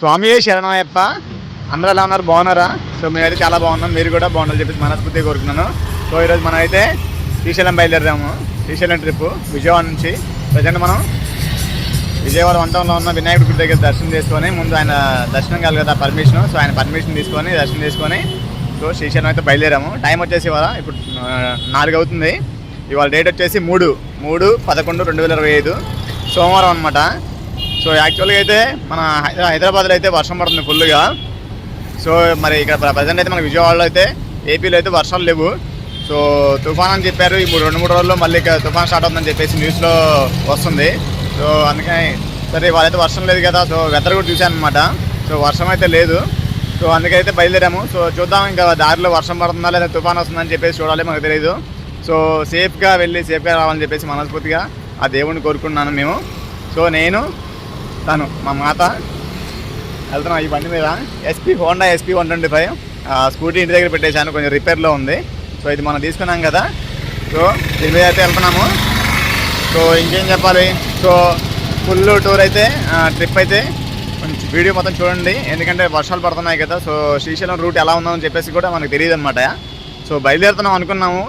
స్వామి శరణమయ్యప్ప. అందరూ ఎలా ఉన్నారు? బాగున్నారా? సో మేమైతే చాలా బాగున్నాం, మీరు కూడా బాగుండాలని చెప్పేసి మనస్ఫూర్తిగా కోరుకున్నాను. సో ఈరోజు మనం అయితే శ్రీశైలం బయలుదేరాము. శ్రీశైలం ట్రిప్ విజయవాడ నుంచి. ప్రజెంట్ మనం విజయవాడ వంటంలో ఉన్న వినాయకుడి గుడి దగ్గర దర్శనం చేసుకొని, ముందు ఆయన దర్శనం కాదు కదా పర్మిషన్, సో ఆయన పర్మిషన్ తీసుకొని దర్శనం చేసుకొని సో శ్రీశైలం అయితే బయలుదేరాము. టైం వచ్చేసి ఇవాళ ఇప్పుడు 4 అవుతుంది. ఇవాళ డేట్ వచ్చేసి 3/11/2025 సోమవారం అనమాట. సో యాక్చువల్గా అయితే మన హైదరాబాద్లో అయితే వర్షం పడుతుంది ఫుల్గా. సో మరి ఇక్కడ ప్రజెంట్ అయితే మన విజయవాడలో అయితే ఏపీలో అయితే వర్షాలు లేవు. సో తుఫాన్ అని చెప్పారు. ఇప్పుడు 2-3 రోజుల్లో మళ్ళీ తుఫాన్ స్టార్ట్ అవుతుందని చెప్పేసి న్యూస్లో వస్తుంది. సో అందుకని సరే వాళ్ళైతే వర్షం లేదు కదా, సో వెదర్ కూడా చూశాను అనమాట. సో వర్షం అయితే లేదు. సో అందుకైతే బయలుదేరాము. సో చూద్దాం ఇంకా దారిలో వర్షం పడుతుందా లేదా తుఫాన్ వస్తుందని చెప్పేసి చూడాలి, మనకు తెలియదు. సో సేఫ్గా వెళ్ళి సేఫ్గా రావాలని చెప్పేసి మనస్ఫూర్తిగా ఆ దేవుడిని కోరుకున్నాను మేము. సో నేను తను మా మాత వెళ్తున్నాం ఈ బండి మీద. హోండా ఎస్పీ 125 స్కూటీ ఇంటి దగ్గర పెట్టేశాను, కొంచెం రిపేర్లో ఉంది. సో ఇది మనం తీసుకున్నాం కదా, సో దీని మీద అయితే వెళ్తున్నాము. సో ఇంకేం చెప్పాలి, సో ఫుల్ టూర్ అయితే ట్రిప్ అయితే కొంచెం వీడియో మొత్తం చూడండి, ఎందుకంటే వర్షాలు పడుతున్నాయి కదా. సో శ్రీశైలం రూట్ ఎలా ఉందని చెప్పేసి కూడా మనకు తెలియదు అనమాట. సో బయలుదేరుతున్నాం అనుకున్నాము,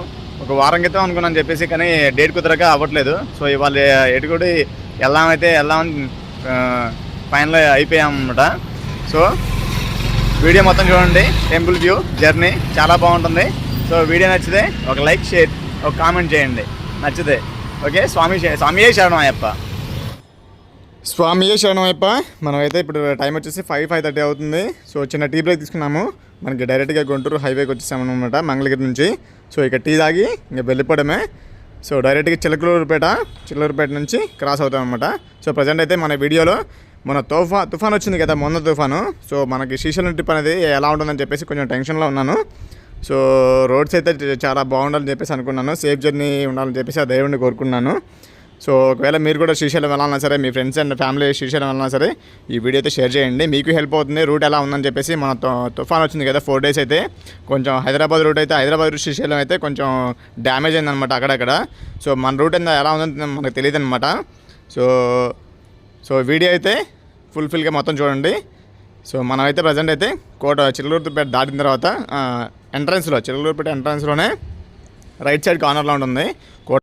ఒక వారం క్రితం అనుకున్నాను చెప్పేసి, కానీ డేట్ కుదరక అవ్వట్లేదు. సో ఇవాళ ఎటు కూడా వెళ్దామని ఫైనల్ అయిపోయామన్నమాట. సో వీడియో మొత్తం చూడండి, టెంపుల్ వ్యూ జర్నీ చాలా బాగుంటుంది. సో వీడియో నచ్చితే ఒక లైక్, షేర్, ఒక కామెంట్ చేయండి నచ్చితే. ఓకే, స్వామియే శరణమయ్యప్ప. స్వామియే శరణమయ్యప్ప. మనమైతే ఇప్పుడు టైం వచ్చేసి 5:30 అవుతుంది. సో చిన్న టీ బ్రేక్ తీసుకున్నాము. మనకి డైరెక్ట్గా గుంటూరు హైవేకి వచ్చేసాము అనమాట, మంగళగిరి నుంచి. సో ఇక టీ తాగి ఇంకా వెళ్ళిపోవడమే. సో డైరెక్ట్గా చిలకలూరుపేట నుంచి క్రాస్ అవుతాం అనమాట. సో ప్రజెంట్ అయితే మన వీడియోలో మన తుఫాన్ వచ్చింది కదా, మొన్న తుఫాను. సో మనకి శ్రీశైలం ట్రిప్ అనేది ఎలా ఉంటుందని చెప్పేసి కొంచెం టెన్షన్లో ఉన్నాను. సో రోడ్స్ అయితే చాలా బాగుండాలని చెప్పేసి అనుకున్నాను, సేఫ్ జర్నీ ఉండాలని చెప్పేసి ఆ దేవుడిని కోరుకున్నాను. సో ఒకవేళ మీరు కూడా శ్రీశైలం వెళ్ళాలన్నా సరే, మీ ఫ్రెండ్స్ అండ్ ఫ్యామిలీ శ్రీశైలం వెళ్ళాలన్నా సరే, ఈ వీడియో అయితే షేర్ చేయండి, మీకు హెల్ప్ అవుతుంది. రూట్ ఎలా ఉందని చెప్పేసి మన తుఫాన్ వచ్చింది కదా 4 days అయితే కొంచెం హైదరాబాద్ శ్రీశైలం అయితే కొంచెం డ్యామేజ్ అయిందనమాట అక్కడక్కడ. సో మన రూట్ ఎలా ఉందని మనకు తెలియదు అనమాట. సో వీడియో అయితే ఫుల్ఫిల్గా మొత్తం చూడండి. సో మనమైతే ప్రజెంట్ అయితే చిలకలూరుపేట దాటిన తర్వాత చిలకలూరుపేట ఎంట్రన్స్లోనే రైట్ సైడ్ కార్నర్లో ఉంటుంది కోట.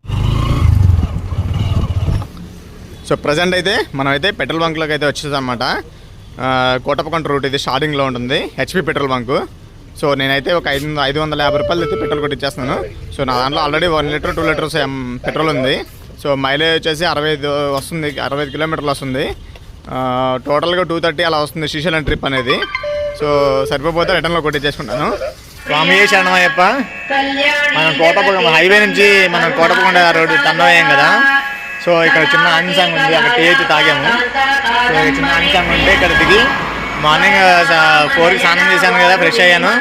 సో ప్రజెంట్ అయితే మనమైతే పెట్రోల్ బంక్లోకి అయితే వచ్చేసాం అనమాట. కోటప్పకొండ రూట్ ఇది స్టార్టింగ్లో ఉంటుంది, హెచ్పి పెట్రోల్ బంకు. సో నేనైతే ఒక 550 రూపాయలు అయితే పెట్రోల్ కొట్టించేస్తున్నాను. సో నా దాంట్లో ఆల్రెడీ 1 లీటర్ 2 లీటర్స్ పెట్రోల్ ఉంది. సో మైలేజ్ వచ్చేసి 65 కిలోమీటర్లు వస్తుంది. టోటల్గా 230 అలా వస్తుంది శ్రీశైలం ట్రిప్ అనేది. సో సరిపోతే రిటర్న్లో కొట్టించేసుకుంటాను. స్వామియే శరణమయ్యప్ప. మనం కోటప్పకొండ హైవే నుంచి మనం కోటప్పకొండ రోడ్డు టర్న్ అయ్యాం కదా. సో ఇక్కడ చిన్న ఆంజనేయ ఉంది, అక్కడ టీ అయితే తాగాము. సో చిన్న ఆంజనేయ ఉంటే ఇక్కడ దిగి మార్నింగ్ 4కి స్నానం చేశాను కదా, ఫ్రెష్ అయ్యాను.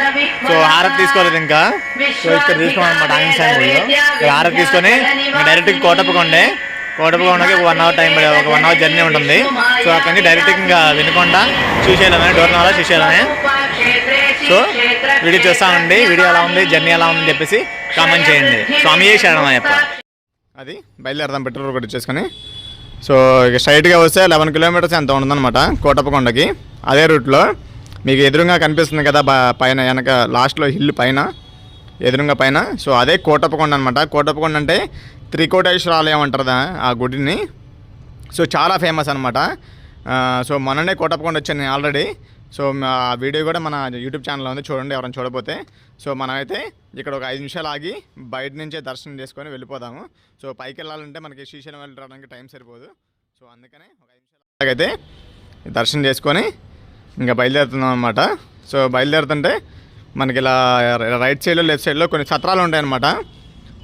సో హారతి తీసుకోలేదు ఇంకా. సో ఇక్కడ తీసుకున్నాను అనమాట ఆంజనేయ గుడిలో. హారతి తీసుకొని డైరెక్ట్గా కోటప్పకొండకి ఒక 1 hour టైం, ఒక 1 hour జర్నీ ఉంటుంది. సో అక్కడి నుంచి డైరెక్ట్గా ఇంకా వినుకొండ శ్రీశైలమే, డోర్నవాడ శ్రీశైలమే. సో వీడియో చూస్తామండి, వీడియో ఎలా ఉంది, జర్నీ ఎలా ఉందని చెప్పేసి కామెంట్ చేయండి. స్వామియే శరణమయ్యప్ప. అది బయలుదేరదాం పెట్రోల్ ఒకటి వచ్చేసుకొని. సో ఇక స్ట్రైట్గా వస్తే 11 కిలోమీటర్స్ ఎంత ఉంటుందన్నమాట కోటప్పకొండకి. అదే రూట్లో మీకు ఎదురుగా కనిపిస్తుంది కదా పైన, వెనక లాస్ట్లో హిల్ పైన ఎదురుగా పైన. సో అదే కోటప్పకొండ అనమాట. కోటప్పకొండ అంటే త్రికోటేశ్వర ఆలయం అంటారు ఆ గుడిని. సో చాలా ఫేమస్ అనమాట. సో మొన్ననే కోటప్పకొండ వచ్చాను నేను ఆల్రెడీ. సో ఆ వీడియో కూడా మన యూట్యూబ్ ఛానల్లో ఉంది, చూడండి ఎవరైనా చూడకపోతే. సో మనమైతే ఇక్కడ ఒక 5 నిమిషాలు ఆగి బయట నుంచే దర్శనం చేసుకొని వెళ్ళిపోదాము. సో పైకి వెళ్ళాలంటే మనకి శ్రీశైలం వెళ్ళడానికి టైం సరిపోదు. సో అందుకనే ఒక 5 నిమిషాలు అయితే దర్శనం చేసుకొని ఇంకా బయలుదేరుతున్నాం అనమాట. సో బయలుదేరుతుంటే మనకి ఇలా రైట్ సైడ్లో లెఫ్ట్ సైడ్లో కొన్ని సత్రాలు ఉంటాయి అన్నమాట.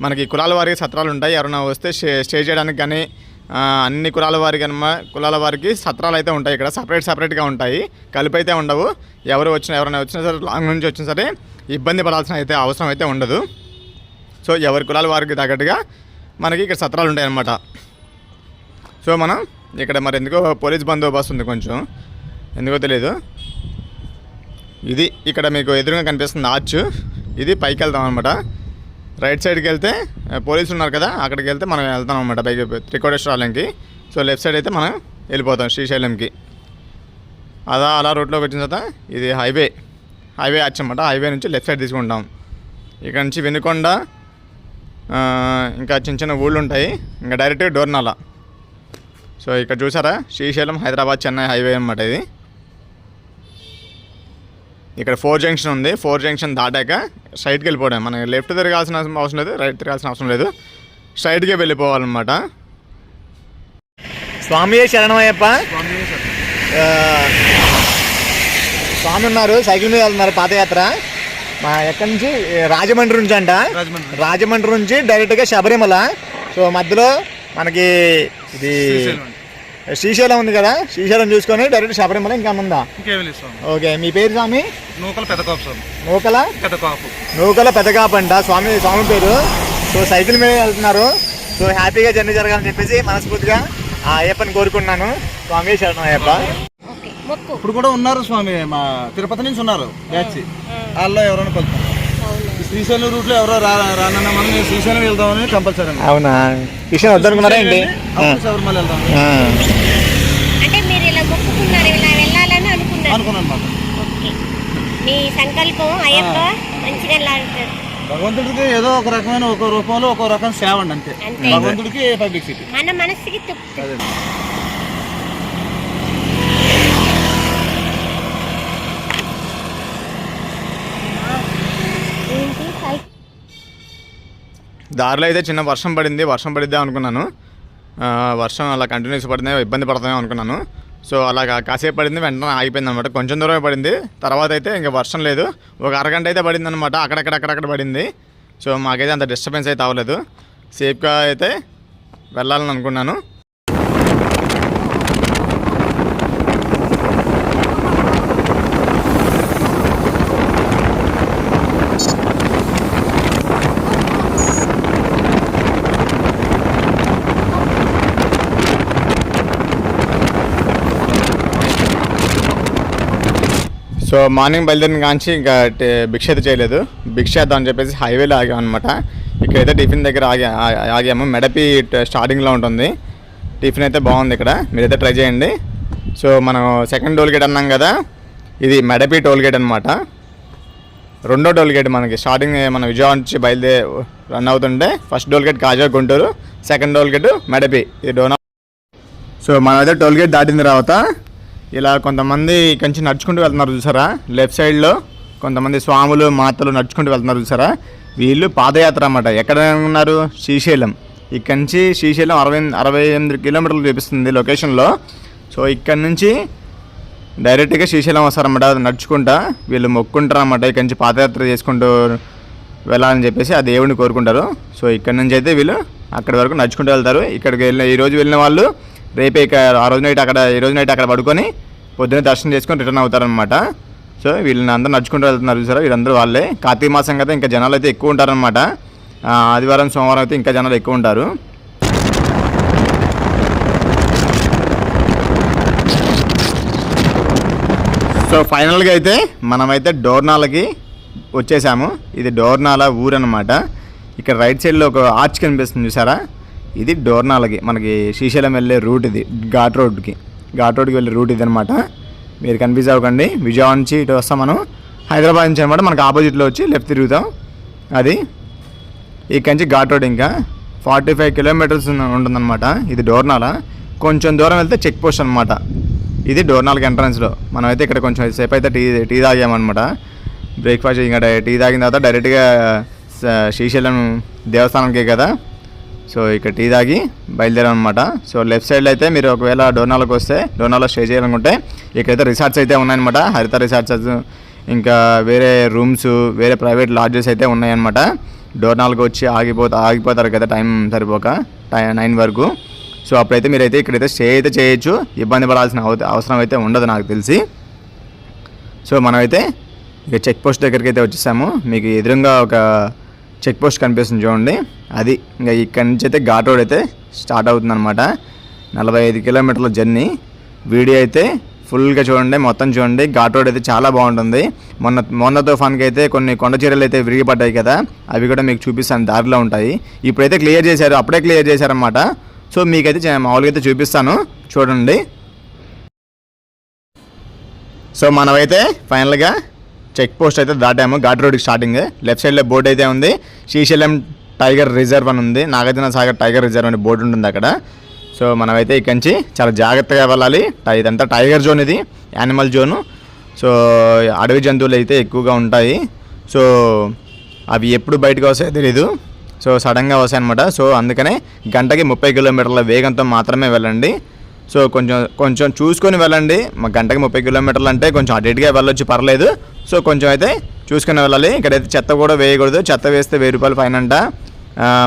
మనకి కులాల వారికి సత్రాలు ఉంటాయి. ఎవరైనా వస్తే స్టే చేయడానికి కానీ అన్ని కులాల వారికి సత్రాలు అయితే ఉంటాయి ఇక్కడ. సపరేట్గా ఉంటాయి, కలిపి అయితే ఉండవు. ఎవరైనా వచ్చినా సరే, లాంగ్ నుంచి వచ్చినా సరే ఇబ్బంది పడాల్సిన అయితే అవసరం అయితే ఉండదు. సో ఎవరి కులాల వారికి తగ్గట్టుగా మనకి ఇక్కడ సత్రాలు ఉంటాయి అన్నమాట. సో మనం ఇక్కడ మరి ఎందుకో పోలీస్ బందోబస్తు ఉంది కొంచెం, ఎందుకో తెలియదు. ఇది ఇక్కడ మీకు ఎదురుగా కనిపిస్తుంది ఆర్చ్, ఇది పైకి వెళ్తాం అనమాట. రైట్ సైడ్కి వెళ్తే పోలీసులు ఉన్నారు కదా, అక్కడికి వెళ్తే మనం వెళ్తాం అనమాట పైకి త్రికోటేశ్వర ఆలయంకి. సో లెఫ్ట్ సైడ్ అయితే మనం వెళ్ళిపోతాం శ్రీశైలంకి. అలా రోడ్లోకి వచ్చిన తర్వాత ఇది హైవే వచ్చమాట. హైవే నుంచి లెఫ్ట్ సైడ్ తీసుకుంటాం. ఇక్కడ నుంచి వినుకొండ ఇంకా చిన్న చిన్న ఊళ్ళు ఉంటాయి. ఇంకా డైరెక్ట్గా డోర్నాల. సో ఇక్కడ చూసారా శ్రీశైలం హైదరాబాద్ చెన్నై హైవే అనమాట ఇది. ఇక్కడ 4 జంక్షన్ ఉంది. 4 జంక్షన్ దాటాక స్ట్రైట్కి వెళ్ళిపోవడం. మనకి లెఫ్ట్ తిరగాల్సిన అవసరం లేదు, రైట్ తిరగాల్సిన అవసరం లేదు, స్ట్రైట్గా వెళ్ళిపోవాలన్నమాట. స్వామి శరణమయ్యప్ప. స్వామి ఉన్నారు, సైకిల్ మీద వెళ్తున్నారు, పాదయాత్ర. ఎక్కడి నుంచి? రాజమండ్రి నుంచి అంట. రాజమండ్రి నుంచి డైరెక్ట్గా శబరిమల. సో మధ్యలో మనకి ఇది శ్రీశైలం ఉంది కదా, శ్రీశైలం చూసుకొని డైరెక్ట్ శబరిమల. ఇంకా ఉందా? ఓకే. మీ పేరు స్వామి? నూకల పెదకాపు అంట స్వామి పేరు. సో సైకిల్ మీద వెళ్తున్నారు. సో హ్యాపీగా జర్నీ జరగాలని చెప్పేసి మనస్ఫూర్తిగా ఆ అయ్యప్పని కోరుకున్నాను. స్వామి శరణం అయ్యప్ప. ఇప్పుడు కూడా ఉన్నారు స్వామి, మా తిరుపతి నుంచి ఉన్నారు బ్యాచ్. వాళ్ళు ఎవరైనా కొలుతారు. శ్రీశైలం రూట్ లో ఎవరో రానన్నా మనం శ్రీశైలం వెళ్దామని కంపల్సరీ. అవునా? శ్రీశైలం వద్దనుకున్నారా ఏంటి? శబరిమల వెళ్దాం అంటే మీరు ఇలా మొక్కుకున్నారు, ఇలా వెళ్ళాలని అనుకున్నాను మాట. మీ సంకల్పం అయ్యప్ప మంచిగా లాగుతారు. భగవంతుడికి ఏదో ఒక రకమైన ఒక రూపంలో ఒక రకం సేవ అండి అంతే. భగవంతుడికి పబ్లిసిటీ మన మనసుకి తృప్తి. దారిలో అయితే చిన్న వర్షం పడిద్దాం అనుకున్నాను. వర్షం అలా కంటిన్యూస్ పడితే ఇబ్బంది పడతామేమో అనుకున్నాను. సో అలాగా కాసేపు పడింది, వెంటనే ఆగిపోయింది అనమాట. కొంచెం దూరమే పడింది. తర్వాత అయితే ఇంకా వర్షం లేదు. ఒక అరగంట అయితే పడింది అనమాట. అక్కడక్కడ పడింది. సో మాకైతే అంత డిస్టర్బెన్స్ అయితే అవ్వలేదు. సేఫ్గా అయితే వెళ్ళాలని అనుకున్నాను. సో మార్నింగ్ బయలుదేరిన కాంచి ఇంకా భిక్ష అయితే చేయలేదు. భిక్ష చేద్దాం అని చెప్పేసి హైవేలో ఆగామన్నమాట. ఇక్కడైతే టిఫిన్ దగ్గర ఆగాము. మెడపి స్టార్టింగ్లో ఉంటుంది. టిఫిన్ అయితే బాగుంది ఇక్కడ, మీరైతే ట్రై చేయండి. సో మనం సెకండ్ టోల్ గేట్ అన్నాం కదా, ఇది మెడపి టోల్ గేట్ అనమాట. రెండో టోల్ గేట్ మనకి స్టార్టింగ్ మన విజయవాడ నుంచి రన్ అవుతుంటే ఫస్ట్ టోల్ గేట్ కాజా గుంటూరు, సెకండ్ టోల్ గేట్ మెడపి, ఇది డోనా. సో మనమైతే టోల్ గేట్ దాటిన తర్వాత ఇలా కొంతమంది ఇక్కడి నుంచి నడుచుకుంటూ వెళ్తున్నారు చూసారా. లెఫ్ట్ సైడ్లో కొంతమంది స్వాములు మాతలు నడుచుకుంటూ వెళ్తున్నారు చూసారా. వీళ్ళు పాదయాత్ర అన్నమాట. ఎక్కడ ఉన్నారు? శ్రీశైలం. ఇక్కడి నుంచి శ్రీశైలం 68 కిలోమీటర్లు చూపిస్తుంది లొకేషన్లో. సో ఇక్కడ నుంచి డైరెక్ట్గా శ్రీశైలం వస్తారన్నమాట నడుచుకుంటా. వీళ్ళు మొక్కుంటారు అన్నమాట. ఇక్కడి నుంచి పాదయాత్ర చేసుకుంటూ వెళ్ళాలని చెప్పేసి ఆ దేవుడిని కోరుకుంటారు. సో ఇక్కడ నుంచి అయితే వీళ్ళు అక్కడి వరకు నడుచుకుంటూ వెళ్తారు. ఇక్కడికి ఈరోజు వెళ్ళిన వాళ్ళు రేపే ఈ రోజు నైట్ అక్కడ పడుకొని పొద్దున్నే దర్శనం చేసుకొని రిటర్న్ అవుతారనమాట. సో వీళ్ళని అందరూ నడుచుకుంటూ వెళ్తున్నారు చూసారా. వీళ్ళందరూ వాళ్ళే. కార్తీక మాసం కదా, ఇంకా జనాలు అయితే ఎక్కువ ఉంటారనమాట. ఆదివారం సోమవారం అయితే ఇంకా జనాలు ఎక్కువ ఉంటారు. సో ఫైనల్గా అయితే మనమైతే డోర్నాలకి వచ్చేసాము. ఇది డోర్నాల ఊరు అనమాట. ఇక్కడ రైట్ సైడ్లో ఒక ఆర్చ్ కనిపిస్తుంది చూసారా. ఇది డోర్నాలకి మనకి శ్రీశైలం వెళ్ళే రూట్. ఇది ఘాట్ రోడ్కి వెళ్ళే రూట్ ఇది అనమాట. మీరు కన్ఫ్యూజ్ అవ్వకండి. విజయవాడ నుంచి ఇటు వస్తాం మనం. హైదరాబాద్ నుంచి అనమాట. మనకు ఆపోజిట్లో వచ్చి లెఫ్ట్ తిరుగుతాం. అది ఇక్కడి నుంచి ఘాట్ రోడ్ ఇంకా 45 కిలోమీటర్స్ ఉంటుందన్నమాట. ఇది డోర్నాల. కొంచెం దూరం వెళ్తే చెక్ పోస్ట్ అనమాట. ఇది డోర్నాలకి ఎంట్రన్స్లో. మనమైతే ఇక్కడ కొంచెం సేపు అయితే టీ తాగామన్నమాట. బ్రేక్ఫాస్ట్ ఇంకా టీ తాగిన తర్వాత డైరెక్ట్గా శ్రీశైలం దేవస్థానంకే కదా. సో ఇక్కడ టీ తాగి బయలుదేరామన్నమాట. సో లెఫ్ట్ సైడ్లో అయితే మీరు ఒకవేళ డోర్నాలకు వస్తే, డోర్నాలో స్టే చేయాలనుకుంటే ఇక్కడైతే రిసార్ట్స్ అయితే ఉన్నాయన్నమాట. హరిత రిసార్ట్స్, ఇంకా వేరే రూమ్స్, వేరే ప్రైవేట్ లాడ్జెస్ అయితే ఉన్నాయన్నమాట. డోర్నాలకు వచ్చి ఆగిపోతారు కదా టైం సరిపోక 9 వరకు. సో అప్పుడైతే మీరైతే ఇక్కడైతే స్టే అయితే చేయొచ్చు. ఇబ్బంది పడాల్సిన అవసరం అయితే ఉండదు నాకు తెలిసి. సో మనమైతే ఇక చెక్ పోస్ట్ దగ్గరికి అయితే వచ్చేసాము. మీకు ఎదురుగా ఒక చెక్ పోస్ట్ కనిపిస్తుంది చూడండి. అది ఇంకా ఇక్కడి నుంచి అయితే ఘాట్ రోడ్ అయితే స్టార్ట్ అవుతుందన్నమాట. 45 కిలోమీటర్ల జర్నీ. వీడియో అయితే ఫుల్గా చూడండి, మొత్తం చూడండి. ఘాట్ రోడ్ అయితే చాలా బాగుంటుంది. మొన్న తుఫాన్కి అయితే కొన్ని కొండ చీరలు అయితే విరిగిపడ్డాయి కదా, అవి కూడా మీకు చూపిస్తాను, దారిలో ఉంటాయి. ఇప్పుడైతే క్లియర్ చేశారు, అప్పుడే క్లియర్ చేశారన్నమాట. సో మీకైతే మామూలుగా అయితే చూపిస్తాను చూడండి. సో మనమైతే ఫైనల్గా చెక్ పోస్ట్ అయితే దాటాము, ఘాట్ రోడ్కి స్టార్టింగ్. లెఫ్ట్ సైడ్లో బోర్డు అయితే ఉంది, శ్రీశైలం టైగర్ రిజర్వ్ అని ఉంది, నాగార్జున సాగర్ టైగర్ రిజర్వ్ అనే బోర్డు ఉంటుంది అక్కడ. సో మనమైతే ఇక్కడి నుంచి చాలా జాగ్రత్తగా వెళ్ళాలి. ఇదంతా టైగర్ జోన్, ఇది యానిమల్ జోను. సో అడవి జంతువులు అయితే ఎక్కువగా ఉంటాయి. సో అవి ఎప్పుడు బయటకు వస్తాయో తెలీదు, సో సడన్గా వస్తాయి అనమాట. సో అందుకనే గంటకి 30 కిలోమీటర్ల వేగంతో మాత్రమే వెళ్ళండి. సో కొంచెం చూసుకొని వెళ్ళండి. గంటకి 30 కిలోమీటర్లు అంటే కొంచెం అటు ఇటుగా వెళ్ళొచ్చు, పర్లేదు. సో కొంచెం అయితే చూసుకొని వెళ్ళాలి. ఇక్కడైతే చెత్త కూడా వేయకూడదు, చెత్త వేస్తే 1000 రూపాయలు ఫైన్ అంట.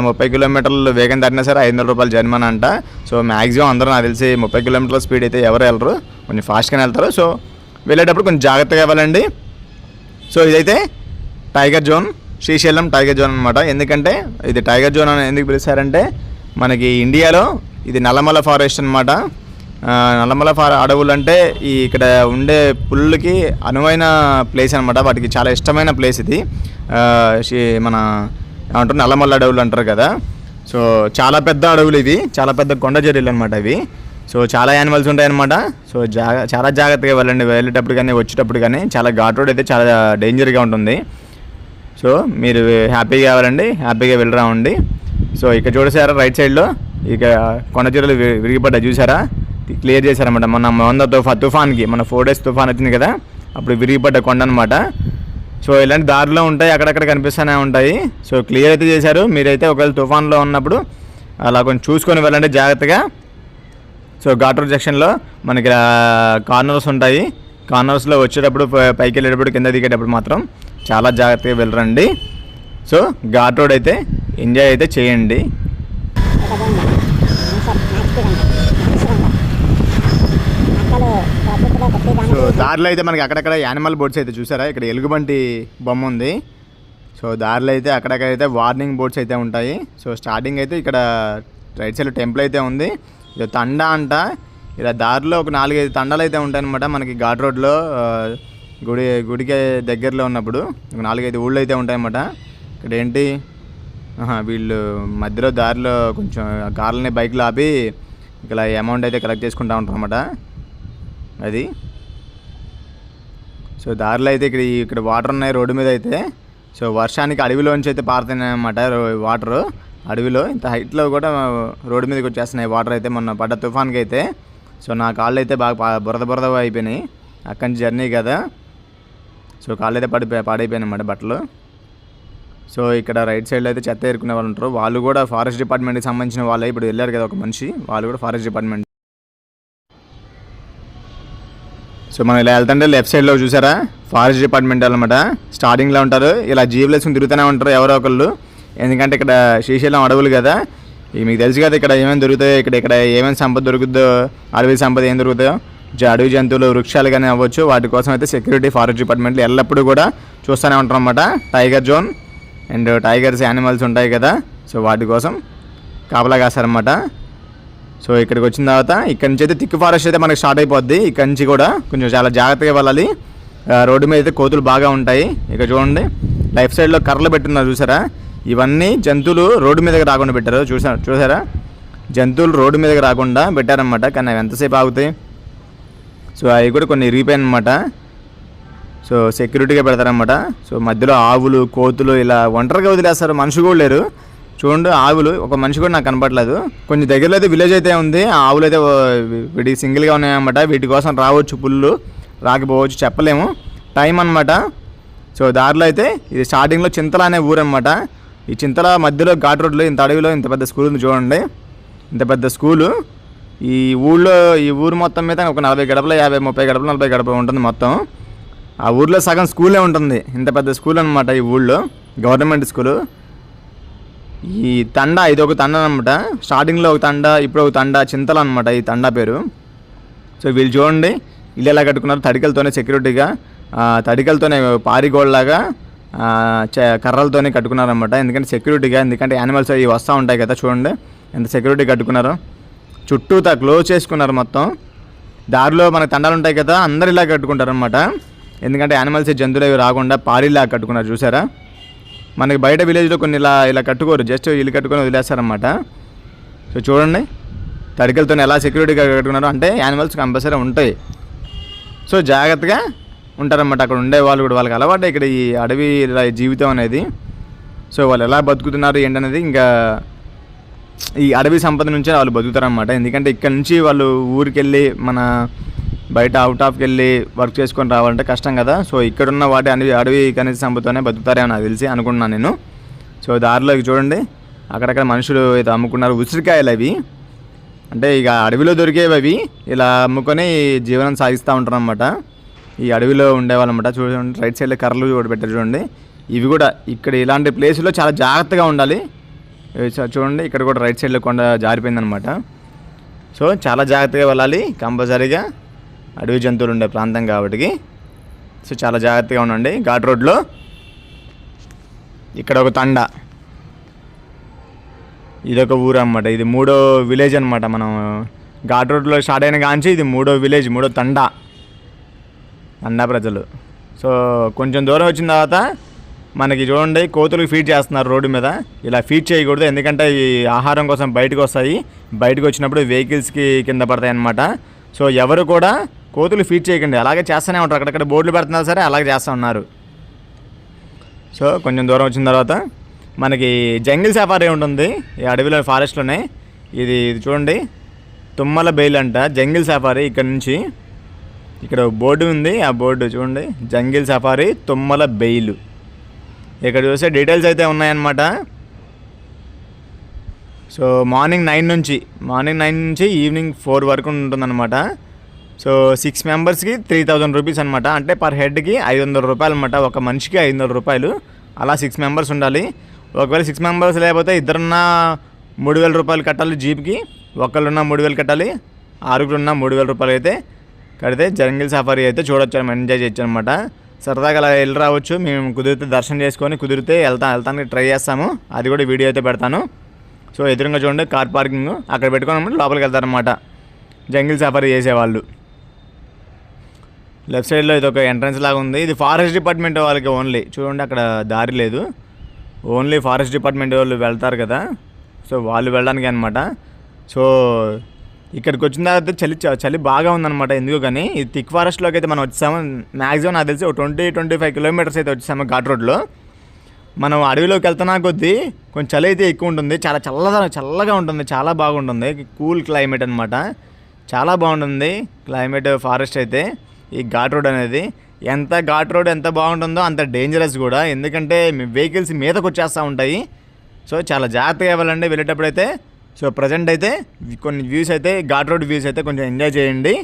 30 కిలోమీటర్లు వేగం దాటినా సరే 500 రూపాయలు జరిమానా అంట. సో మ్యాక్సిమం అందరూ నాకు తెలిసి 30 కిలోమీటర్ల స్పీడ్ అయితే ఎవరు వెళ్ళరు, కొంచెం ఫాస్ట్గానే వెళ్తారు. సో వెళ్ళేటప్పుడు కొంచెం జాగ్రత్తగా వెళ్ళండి. సో ఇదైతే tiger zone, Srisailam tiger zone అనమాట. ఎందుకంటే ఇది టైగర్ జోన్ అని ఎందుకు పిలుస్తారంటే మనకి ఇండియాలో ఇది నల్లమల ఫారెస్ట్ అనమాట. నల్లమల అడవులు అంటే ఇక్కడ ఉండే పుల్లుకి అనువైన ప్లేస్ అనమాట, వాటికి చాలా ఇష్టమైన ప్లేస్ ఇది. మన ఏమంటారు నల్లమల్ల అడవులు అంటారు కదా. సో చాలా పెద్ద అడవులు ఇవి, చాలా పెద్ద కొండ చర్యలు అనమాట ఇవి. సో చాలా యానిమల్స్ ఉంటాయి అనమాట. సో చాలా జాగ్రత్తగా వెళ్ళండి, వెళ్ళేటప్పుడు కానీ వచ్చేటప్పుడు కానీ. చాలా ఘాట్ రోడ్ అయితే చాలా డేంజర్గా ఉంటుంది. సో మీరు హ్యాపీగా వెళ్ళండి, హ్యాపీగా వెళ్ళరామండి. సో ఇక్కడ చూసారా రైట్ సైడ్లో ఇక కొండ చర్యలు విరిగిపడ్డా చూసారా, క్లియర్ చేశారన్నమాట. మొన్న తుఫాన్కి మన 4 days తుఫాన్ వచ్చింది కదా, అప్పుడు విరిగిపడ్డ కొండ అనమాట. సో ఇలాంటి దారిలో ఉంటాయి, అక్కడక్కడ కనిపిస్తూనే ఉంటాయి. సో క్లియర్ అయితే చేశారు. మీరైతే ఒకవేళ తుఫాన్లో ఉన్నప్పుడు అలా కొంచెం చూసుకొని వెళ్ళండి జాగ్రత్తగా. సో ఘాట్ రోడ్ సెక్షన్లో మనకి కార్నర్స్ ఉంటాయి, కార్నర్స్లో వచ్చేటప్పుడు పైకి వెళ్ళేటప్పుడు కింద దిగేటప్పుడు మాత్రం చాలా జాగ్రత్తగా వెళ్ళరండి. సో ఘాట్ రోడ్ అయితే ఎంజాయ్ అయితే చేయండి. సో దారిలో అయితే మనకి అక్కడక్కడ యానిమల్ బోర్డ్స్ అయితే చూసారా, ఇక్కడ ఎలుగుబంటి బొమ్మ ఉంది. సో దారిలో అయితే అక్కడక్కడైతే వార్నింగ్ బోర్డ్స్ అయితే ఉంటాయి. సో స్టార్టింగ్ అయితే ఇక్కడ రైట్ సైడ్ టెంపుల్ అయితే ఉంది, ఇది తండా అంట. ఇలా దారిలో ఒక 4-5 తండాలు అయితే ఉంటాయన్నమాట మనకి ఘాట్ రోడ్లో. గుడికి దగ్గరలో ఉన్నప్పుడు ఒక 4-5 ఊళ్ళు అయితే ఉంటాయన్నమాట. ఇక్కడ ఏంటి వీళ్ళు మధ్యలో దారిలో కొంచెం కార్లని బైక్లు ఆపి ఇలా అమౌంట్ అయితే కలెక్ట్ చేసుకుంటూ ఉంటారు అన్నమాట అది. సో దారిలో అయితే ఇక్కడ వాటర్ ఉన్నాయి రోడ్డు మీద అయితే. సో వర్షానికి అడవిలోంచి అయితే పారుతున్నాయి అన్నమాట వాటరు. అడవిలో ఇంత హైట్లో కూడా రోడ్డు మీదకి వచ్చేస్తున్నాయి వాటర్ అయితే మొన్న పడ్డ తుఫాన్కి అయితే. సో నా కాళ్ళు అయితే బాగా బురద అయిపోయినాయి, అక్కడి నుంచి జర్నీ కదా. సో కాళ్ళు అయితే పాడైపోయినాయి అన్నమాట బట్టలు. సో ఇక్కడ రైట్ సైడ్లో అయితే చెత్త ఏరుకునే వాళ్ళు ఉంటారు, వాళ్ళు కూడా ఫారెస్ట్ డిపార్ట్మెంట్కి సంబంధించిన వాళ్ళే. ఇప్పుడు వెళ్ళారు కదా ఒక మనిషి, వాళ్ళు కూడా ఫారెస్ట్ డిపార్ట్మెంట్. సో మనం ఇలా వెళ్తుంటే లెఫ్ట్ సైడ్లో చూసారా ఫారెస్ట్ డిపార్ట్మెంట్ అనమాట. స్టార్టింగ్లో ఉంటారు, ఇలా జీబులు వేసుకుని తిరుగుతూనే ఉంటారు ఎవరో ఒకళ్ళు. ఎందుకంటే ఇక్కడ శ్రీశైలం అడవులు కదా, మీకు తెలుసు కదా ఇక్కడ ఏమేమి దొరుకుతాయో, ఇక్కడ ఏమేమి సంపద దొరుకుతుందో, అడవి సంపద ఏం దొరుకుతాయో, అడవి జంతువులు వృక్షాలు కానీ అవ్వచ్చు. వాటి కోసం అయితే సెక్యూరిటీ ఫారెస్ట్ డిపార్ట్మెంట్లు ఎల్లప్పుడూ కూడా చూస్తూనే ఉంటారు అన్నమాట. Tiger zone and tigers animals ఉంటాయి కదా, సో వాటి కోసం కాపలా కాస్తారన్నమాట. సో ఇక్కడికి వచ్చిన తర్వాత ఇక్కడ నుంచి అయితే థిక్ ఫారెస్ట్ అయితే మనకి స్టార్ట్ అయిపోద్ది. ఇక్కడ నుంచి కూడా కొంచెం చాలా జాగ్రత్తగా వెళ్ళాలి. రోడ్డు మీద అయితే కోతులు బాగా ఉంటాయి. ఇక చూడండి లెఫ్ట్ సైడ్లో కర్రలు పెట్టున్నారు చూసారా, ఇవన్నీ జంతువులు రోడ్డు మీదకి రాకుండా పెట్టారు. చూసారా జంతువులు రోడ్డు మీదకి రాకుండా పెట్టారనమాట. కానీ అవి ఎంతసేపు ఆగుతాయి. సో అవి కూడా కొన్ని ఇరిగిపోయాయి అనమాట. సో సెక్యూరిటీగా పెడతారనమాట. సో మధ్యలో ఆవులు కోతులు ఇలా ఒంటరిగా వదిలేస్తారు, మనిషి కూడా లేరు. చూడండి ఆవులు, ఒక మనిషి కూడా నాకు కనపడలేదు. కొంచెం దగ్గరలో అయితే విలేజ్ అయితే ఉంది, ఆ ఆవులు అయితే వీటి సింగిల్గా ఉన్నాయన్నమాట. వీటి కోసం రావచ్చు పుల్లు, రాకపోవచ్చు, చెప్పలేము, టైం అనమాట. సో దారిలో అయితే ఇది స్టార్టింగ్లో చింతల అనే ఊరు అనమాట. ఈ చింతల మధ్యలో ఘాట్ రోడ్లో ఇంత అడవిలో ఇంత పెద్ద స్కూల్ ఉంది చూడండి, ఇంత పెద్ద స్కూలు. ఈ ఊరు మొత్తం మీద ఒక 40 గడపలు 50-30 గడపలు 40 గడపలు ఉంటుంది మొత్తం. ఆ ఊర్లో సగం స్కూలే ఉంటుంది, ఇంత పెద్ద స్కూల్ అనమాట ఈ ఊళ్ళో, గవర్నమెంట్ స్కూలు. ఈ తండా ఇది ఒక తండ అనమాట. స్టార్టింగ్లో ఒక తండ, ఇప్పుడు ఒక తండ, చింతల అనమాట ఈ తండా పేరు. సో వీళ్ళు చూడండి ఇల్లు ఎలా కట్టుకున్నారు, తడికలతోనే సెక్యూరిటీగా, తడికలతోనే పారిగోళ్ళలాగా కర్రలతోనే కట్టుకున్నారనమాట. ఎందుకంటే సెక్యూరిటీగా, ఎందుకంటే యానిమల్స్ అవి వస్తూ ఉంటాయి కదా. చూడండి ఎంత సెక్యూరిటీ కట్టుకున్నారు, చుట్టూతా క్లోజ్ చేసుకున్నారు మొత్తం. దారిలో మనకు తండాలు ఉంటాయి కదా, అందరు ఇలా కట్టుకుంటారు అనమాట. ఎందుకంటే యానిమల్స్ జంతువులు అవి రాకుండా పారిలా కట్టుకున్నారు చూసారా. మనకి బయట విలేజ్లో కొన్ని ఇలా కట్టుకోరు, జస్ట్ ఇల్లు కట్టుకొని వదిలేస్తారనమాట. సో చూడండి తడికలతో ఎలా సెక్యూరిటీగా కట్టుకున్నారు, అంటే యానిమల్స్ కంపల్సరీ ఉంటాయి. సో జాగ్రత్తగా ఉంటారన్నమాట అక్కడ ఉండే వాళ్ళు కూడా. వాళ్ళకి అలవాటు ఇక్కడ ఈ అడవి జీవితం అనేది. సో వాళ్ళు ఎలా బతుకుతున్నారు ఏంటనేది ఇంకా ఈ అడవి సంపద నుంచే వాళ్ళు బతుకుతారన్నమాట. ఎందుకంటే ఇక్కడ నుంచి వాళ్ళు ఊరికి వెళ్ళి మన బయట అవుట్ ఆఫ్కి వెళ్ళి వర్క్ చేసుకొని రావాలంటే కష్టం కదా. సో ఇక్కడున్న వాటి అడవి ఖనిజ సంపదతోనే బతుకుతారేమో నాకు తెలిసి అనుకుంటున్నాను నేను. సో దారిలోకి చూడండి అక్కడక్కడ మనుషులు అయితే అమ్ముకున్నారు. ఉసిరికాయలు అవి, అంటే ఇక అడవిలో దొరికేవి అవి. ఇలా అమ్ముకొని జీవనం సాగిస్తూ ఉంటారు అన్నమాట ఈ అడవిలో ఉండేవాళ్ళు అన్నమాట. చూడండి రైట్ సైడ్లో కర్రలు కూడా పెట్టారు చూడండి. ఇవి కూడా ఇక్కడ ఇలాంటి ప్లేసుల్లో చాలా జాగ్రత్తగా ఉండాలి. చూడండి ఇక్కడ కూడా రైట్ సైడ్లో కొండ జారిపోయిందనమాట. సో చాలా జాగ్రత్తగా వెళ్ళాలి కంపల్సరీగా, అడవి జంతువులు ఉండే ప్రాంతం కాబట్టి. సో చాలా జాగ్రత్తగా ఉండండి. ఘాట్ రోడ్లో ఇక్కడ ఒక తండా, ఇదొక ఊరు అన్నమాట. ఇది 3వ విలేజ్ అనమాట. మనం ఘాట్ రోడ్లో స్టార్ట్ అయిన కాంచి ఇది 3వ విలేజ్, 3వ తండా ప్రజలు. సో కొంచెం దూరం వచ్చిన తర్వాత మనకి చూడండి కోతులకు ఫీడ్ చేస్తున్నారు రోడ్డు మీద. ఇలా ఫీడ్ చేయకూడదు, ఎందుకంటే ఈ ఆహారం కోసం బయటకు వస్తాయి. బయటకు వచ్చినప్పుడు వెహికల్స్కి కింద పడతాయి అన్నమాట. సో ఎవరు కూడా కోతులు ఫీడ్ చేయకండి. అలాగే చేస్తూనే ఉంటారు, అక్కడక్కడ బోర్డులు పెడుతున్నారు సరే అలాగే చేస్తూ ఉన్నారు. సో కొంచెం దూరం వచ్చిన తర్వాత మనకి జంగిల్ సఫారీ ఉంటుంది ఈ అడవిలో, ఫారెస్ట్లోనే. ఇది చూడండి తుమ్మల బెయిల్ అంట జంగిల్ సఫారీ. ఇక్కడ నుంచి ఇక్కడ బోర్డు ఉంది, ఆ బోర్డు చూడండి జంగిల్ సఫారీ తుమ్మల బెయిల్. ఇక్కడ చూస్తే డీటెయిల్స్ అయితే ఉన్నాయన్నమాట. సో మార్నింగ్ 9 నుంచి ఈవినింగ్ 4 వరకు ఉంటుందన్నమాట. సో 6 మెంబర్స్కి 3000 రూపీస్ అనమాట. అంటే పర్ హెడ్కి 500 రూపాయలు అనమాట. ఒక మనిషికి 500 రూపాయలు. అలా 6 మెంబర్స్ ఉండాలి. ఒకవేళ 6 మెంబర్స్ లేకపోతే ఇద్దరున్నా 3000 రూపాయలు కట్టాలి జీప్కి, ఒకళ్ళున్నా 3000 కట్టాలి, 6గురున్నా 3000 రూపాయలు అయితే కడితే జంగిల్ సఫారీ అయితే చూడొచ్చు, ఎంజాయ్ చేయొచ్చు అనమాట. సరదాగా అలా వెళ్ళి రావచ్చు. మేము కుదిరితే దర్శనం చేసుకొని కుదిరితే వెళ్తానికి ట్రై చేస్తాము. అది కూడా వీడియో అయితే పెడతాను. సో ఎదురుగా చూడండి కార్ పార్కింగ్, అక్కడ పెట్టుకొని లోపలికి వెళ్తారనమాట జంగిల్ సఫారీ చేసేవాళ్ళు. లెఫ్ట్ సైడ్లో ఇది ఒక ఎంట్రన్స్ లాగా ఉంది. ఇది ఫారెస్ట్ డిపార్ట్మెంట్ వాళ్ళకి ఓన్లీ. చూడండి అక్కడ దారి లేదు, ఓన్లీ ఫారెస్ట్ డిపార్ట్మెంట్ వాళ్ళు వెళ్తారు కదా, సో వాళ్ళు వెళ్ళడానికి అనమాట. సో ఇక్కడికి వచ్చిన తర్వాత చలి బాగా ఉందన్నమాట. ఎందుకు కానీ ఈ థిక్ ఫారెస్ట్లోకి అయితే మనం వచ్చాము. మ్యాక్సిమం నాకు తెలిసి 20-25 కిలోమీటర్స్ అయితే వచ్చాము ఘాట్ రోడ్లో. మనం అడవిలోకి వెళ్తున్నా కొద్దీ కొంచెం చలి అయితే ఎక్కువ ఉంటుంది. చాలా చల్లగా ఉంటుంది, చాలా బాగుంటుంది. కూల్ క్లైమేట్ అనమాట, చాలా బాగుంటుంది క్లైమేట్ ఫారెస్ట్ అయితే. ఈ ఘాట్ రోడ్ అనేది ఘాట్ రోడ్ ఎంత బాగుంటుందో అంత డేంజరస్ కూడా, ఎందుకంటే వెహికల్స్ మీదకి వచ్చేస్తూ ఉంటాయి. సో చాలా జాగ్రత్తగా ఇవ్వాలండి వెళ్ళేటప్పుడు అయితే. సో ప్రజెంట్ అయితే కొన్ని వ్యూస్ అయితే ఘాట్ రోడ్ వ్యూస్ అయితే కొంచెం ఎంజాయ్ చేయండి.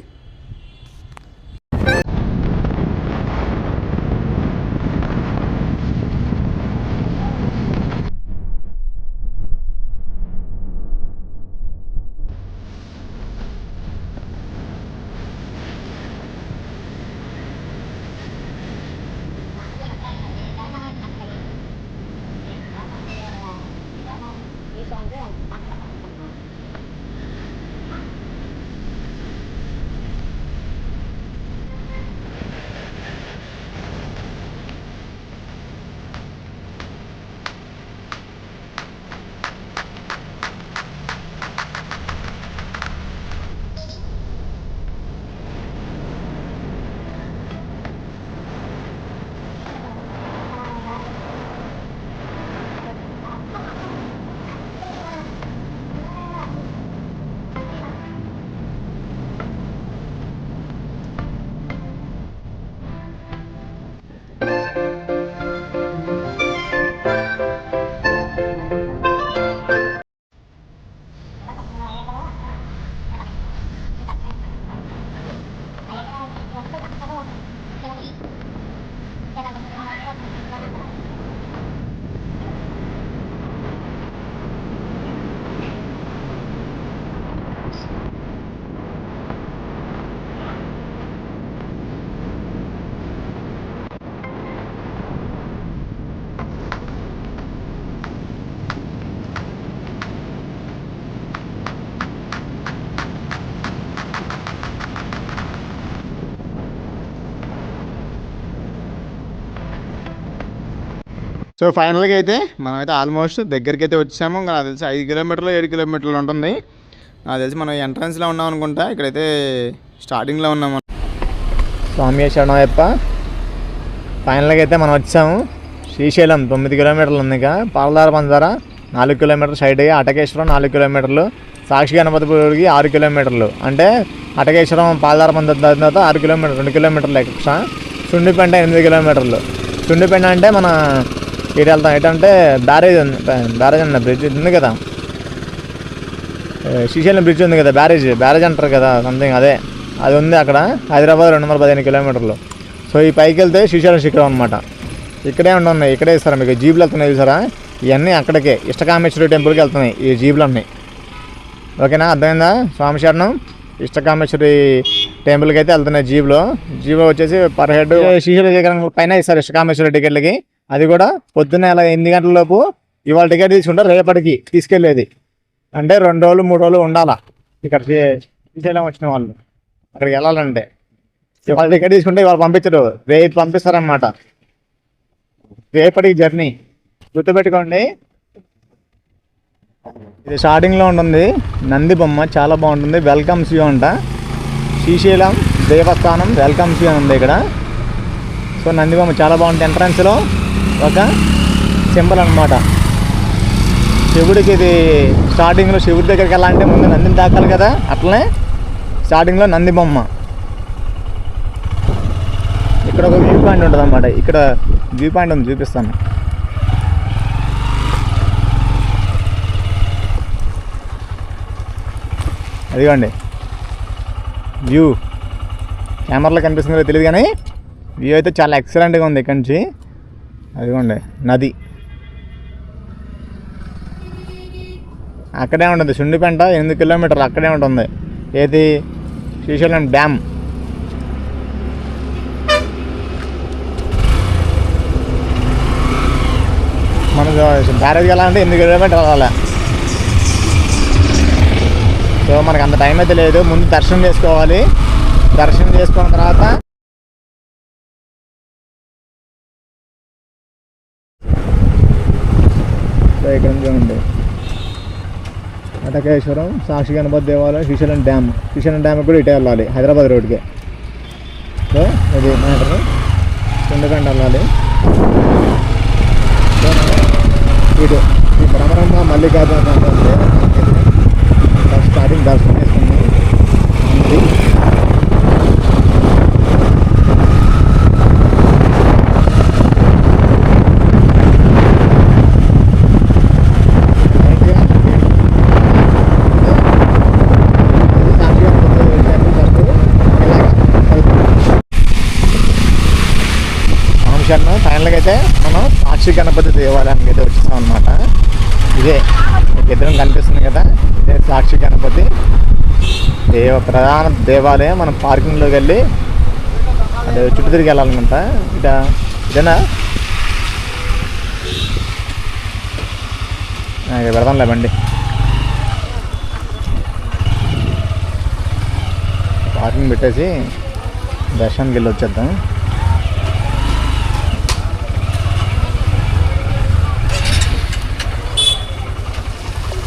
సో ఫైనల్గా అయితే మనమైతే ఆల్మోస్ట్ దగ్గరికి అయితే వచ్చాము. నాకు తెలిసి 5 కిలోమీటర్లు 7 కిలోమీటర్లు ఉంటుంది. నాకు తెలిసి మనం ఎంట్రన్స్లో ఉన్నాం అనుకుంటా. ఇక్కడైతే స్టార్టింగ్లో ఉన్నాము. స్వామి శరణమయ్యప్ప. ఫైనల్గా అయితే మనం వచ్చాము. శ్రీశైలం 9 కిలోమీటర్లు ఉంది. ఇక పాలదార పందార 4 కిలోమీటర్లు సైడ్, అటకేశ్వరం 4 కిలోమీటర్లు, సాక్షి గణపతిపురికి 6 కిలోమీటర్లు. అంటే అటకేశ్వరం పాలదార పందార తర్వాత 6 కిలోమీటర్లు, 2 కిలోమీటర్లు ఎక్స్ట్రా. సుండిపెంట 8 కిలోమీటర్లు. సుండిపెంట అంటే మన ఇటు వెళ్తాం. ఏంటంటే బ్యారేజ్ ఉంది, బ్యారేజ్ అన్న బ్రిడ్జ్ ఉంది కదా, శ్రీశైలం బ్రిడ్జ్ ఉంది కదా, బ్యారేజ్ అంటారు కదా సంథింగ్, అది ఉంది అక్కడ. హైదరాబాద్ 215 కిలోమీటర్లు. సో ఈ పైకి వెళ్తే శ్రీశైలం శిఖరం అనమాట. ఇక్కడే ఉన్నాయి, ఇక్కడే ఇస్తారా మీకు జీబులు వెళ్తున్నాయి చూసారా, ఇవన్నీ అక్కడికే ఇష్టకామేశ్వరి టెంపుల్కి వెళ్తున్నాయి ఈ జీబులన్నీ. ఓకేనా, అర్థమైందా? స్వామి శరణం ఇష్టకామేశ్వరి టెంపుల్కి అయితే వెళ్తున్నాయి జీబులో వచ్చేసి పర్ హెడ్ శ్రీశైలం శిఖరం పైన ఇస్తారు ఇష్టకామేశ్వరి టికెట్లకి. అది కూడా పొద్దున్న 8 గంటల లోపు ఇవాళ టికెట్ తీసుకుంటే రేపటికి తీసుకెళ్ళేది. అంటే 2 రోజులు 3 రోజులు ఉండాలా ఇక్కడ శ్రీశైలం వచ్చిన వాళ్ళు అక్కడికి వెళ్ళాలంటే. ఇవాళ టికెట్ తీసుకుంటే ఇవాళ పంపించరు, రేపు పంపిస్తారనమాట. రేపటికి జర్నీ గుర్తుపెట్టుకోండి. ఇది స్టార్టింగ్లో ఉంటుంది నంది బొమ్మ, చాలా బాగుంటుంది. వెల్కమ్స్ యూ అంట, శ్రీశైలం దేవస్థానం వెల్కమ్స్ యూ ఉంది ఇక్కడ. సో నంది బొమ్మ చాలా బాగుంటుంది. ఎంట్రన్స్లో ఒక సింబల్ అనమాట శివుడికి. ఇది స్టార్టింగ్లో శివుడి దగ్గరికి వెళ్ళాలంటే ముందు నందిని తాకాలి కదా, అట్లనే స్టార్టింగ్లో నంది బొమ్మ. ఇక్కడ ఒక వ్యూ పాయింట్ ఉంటుంది అన్నమాట. ఇక్కడ వ్యూ పాయింట్ ఉంది, చూపిస్తాను. అదిగోండి వ్యూ, కెమెరాలో కనిపిస్తుందో తెలియదు కానీ వ్యూ అయితే చాలా ఎక్సలెంట్గా ఉంది ఇక్కడి నుంచి. అదిగోండి నది అక్కడే ఉంటుంది. సుండిపెంట 8 కిలోమీటర్లు అక్కడే ఉంటుంది. ఏది శ్రీశైలం డ్యామ్. మనకు బ్యారేజ్కి వెళ్ళాలంటే 8 కిలోమీటర్లు వెళ్ళాలి. సో మనకు అంత టైం అయితే లేదు. ముందు దర్శనం చేసుకోవాలి. దర్శనం చేసుకున్న తర్వాత ఇక్కడ నుంచి ఉంది అటకేశ్వరం, సాక్షి గణపతి దేవాలయం, శ్రీశైలం డ్యామ్ కూడా ఇటే వెళ్ళాలి, హైదరాబాద్ రోడ్కి. సో ఇది మ్యాటర్. సుండిపెంట వెళ్ళాలి. ఇటు ఈ భ్రమరమ్మ మల్లికార్జున స్టార్టింగ్ దర్శనం చేసుకుంది. ఫైనల్గా అయితే మనం సాక్షి గణపతి దేవాలయానికి అయితే వచ్చేసాం అనమాట. ఇదే మీకు ఎదురు కనిపిస్తుంది కదా, ఇదే సాక్షి గణపతి ప్రధాన దేవాలయం. మనం పార్కింగ్లోకి వెళ్ళి అదే చుట్టూ తిరిగి వెళ్ళాలన్నమాట. ఇదేనా పెడదాంలే బండి. పార్కింగ్ పెట్టేసి దర్శనానికి వెళ్ళి వచ్చేద్దాం.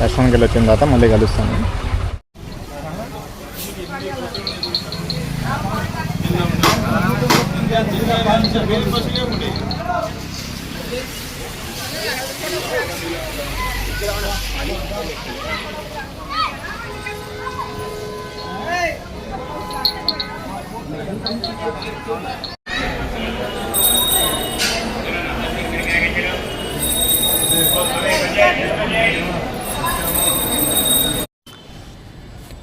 దర్శనానికి వెళ్ళి వచ్చిన తర్వాత మళ్ళీ కలుస్తాను.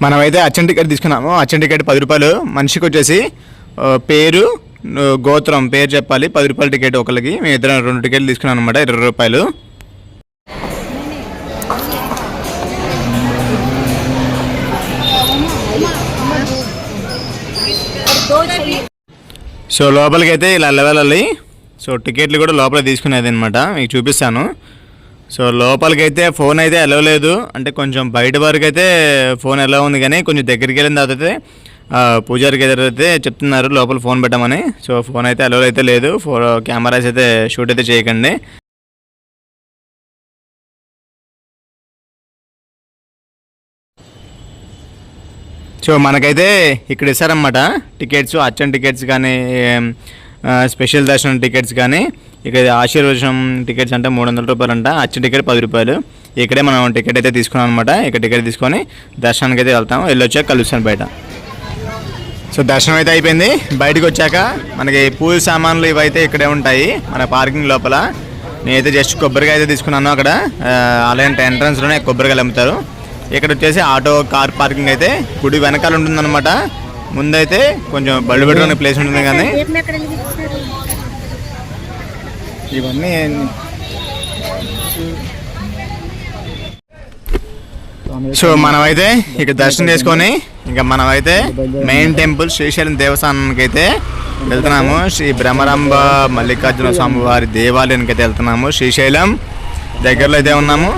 మనమైతే అచ్చన్ టికెట్ తీసుకున్నాము. అచ్చన్ టికెట్ 10 రూపాయలు. మనిషికి వచ్చేసి పేరు గోత్రం పేరు చెప్పాలి. 10 రూపాయల టికెట్ ఒకరికి. మేము ఇద్దరం 2 టికెట్లు తీసుకున్నాం అనమాట, 20 రూపాయలు. సో లోపలికి అయితే ఇలా వెళ్ళాలి. సో టికెట్లు కూడా లోపల తీసుకునేది అనమాట, మీకు చూపిస్తాను. సో లోపలికైతే ఫోన్ అయితే అలౌ లేదు. అంటే కొంచెం బయట వరకు అయితే ఫోన్ అలౌ ఉంది, కానీ కొంచెం దగ్గరికి వెళ్ళిన తర్వాత అయితే పూజారికి అయితే చెప్తున్నారు లోపల ఫోన్ పెట్టమని. సో ఫోన్ అయితే అలౌ అయితే లేదు. కెమెరాస్ అయితే షూట్ అయితే చేయకండి. సో మనకైతే ఇక్కడ ఇస్తారన్నమాట టికెట్స్, అచ్చం టికెట్స్ కానీ స్పెషల్ దర్శనం టికెట్స్ కానీ. ఇక్కడ ఆశీర్వచనం టికెట్స్ అంటే 300 రూపాయలు అంట, అచ్చం టికెట్ 10 రూపాయలు. ఇక్కడే మనం టికెట్ అయితే తీసుకున్నాం అనమాట. ఇక్కడ టికెట్ తీసుకొని దర్శనానికి అయితే వెళ్తాం. వెళ్ళొచ్చాక కలుస్తాను బయట. సో దర్శనం అయితే అయిపోయింది. బయటకు వచ్చాక మనకి పూజ సామాన్లు ఇవైతే ఇక్కడే ఉంటాయి మన పార్కింగ్ లోపల. నేనైతే జస్ట్ కొబ్బరికాయ అయితే తీసుకున్నాను. అక్కడ ఆలయం ఎంట్రన్స్లోనే కొబ్బరికాయలు అమ్ముతారు. ఇక్కడ వచ్చేసి ఆటో కార్ పార్కింగ్ అయితే గుడి వెనకాల ఉంటుందన్నమాట. ముందైతే కొంచెం బళ్ళు పెట్టుకునే ప్లేస్ ఉంటుంది కానీ ఇవన్నీ సో మనమైతే ఇక్కడ దర్శనం చేసుకొని ఇంకా మనమైతే మెయిన్ టెంపుల్ శ్రీశైలం దేవస్థానానికి అయితే వెళ్తున్నాము. శ్రీ బ్రహ్మరంభ మల్లికార్జున స్వామి వారి దేవాలయానికి అయితే వెళ్తున్నాము. శ్రీశైలం దగ్గరలో అయితే ఉన్నాము.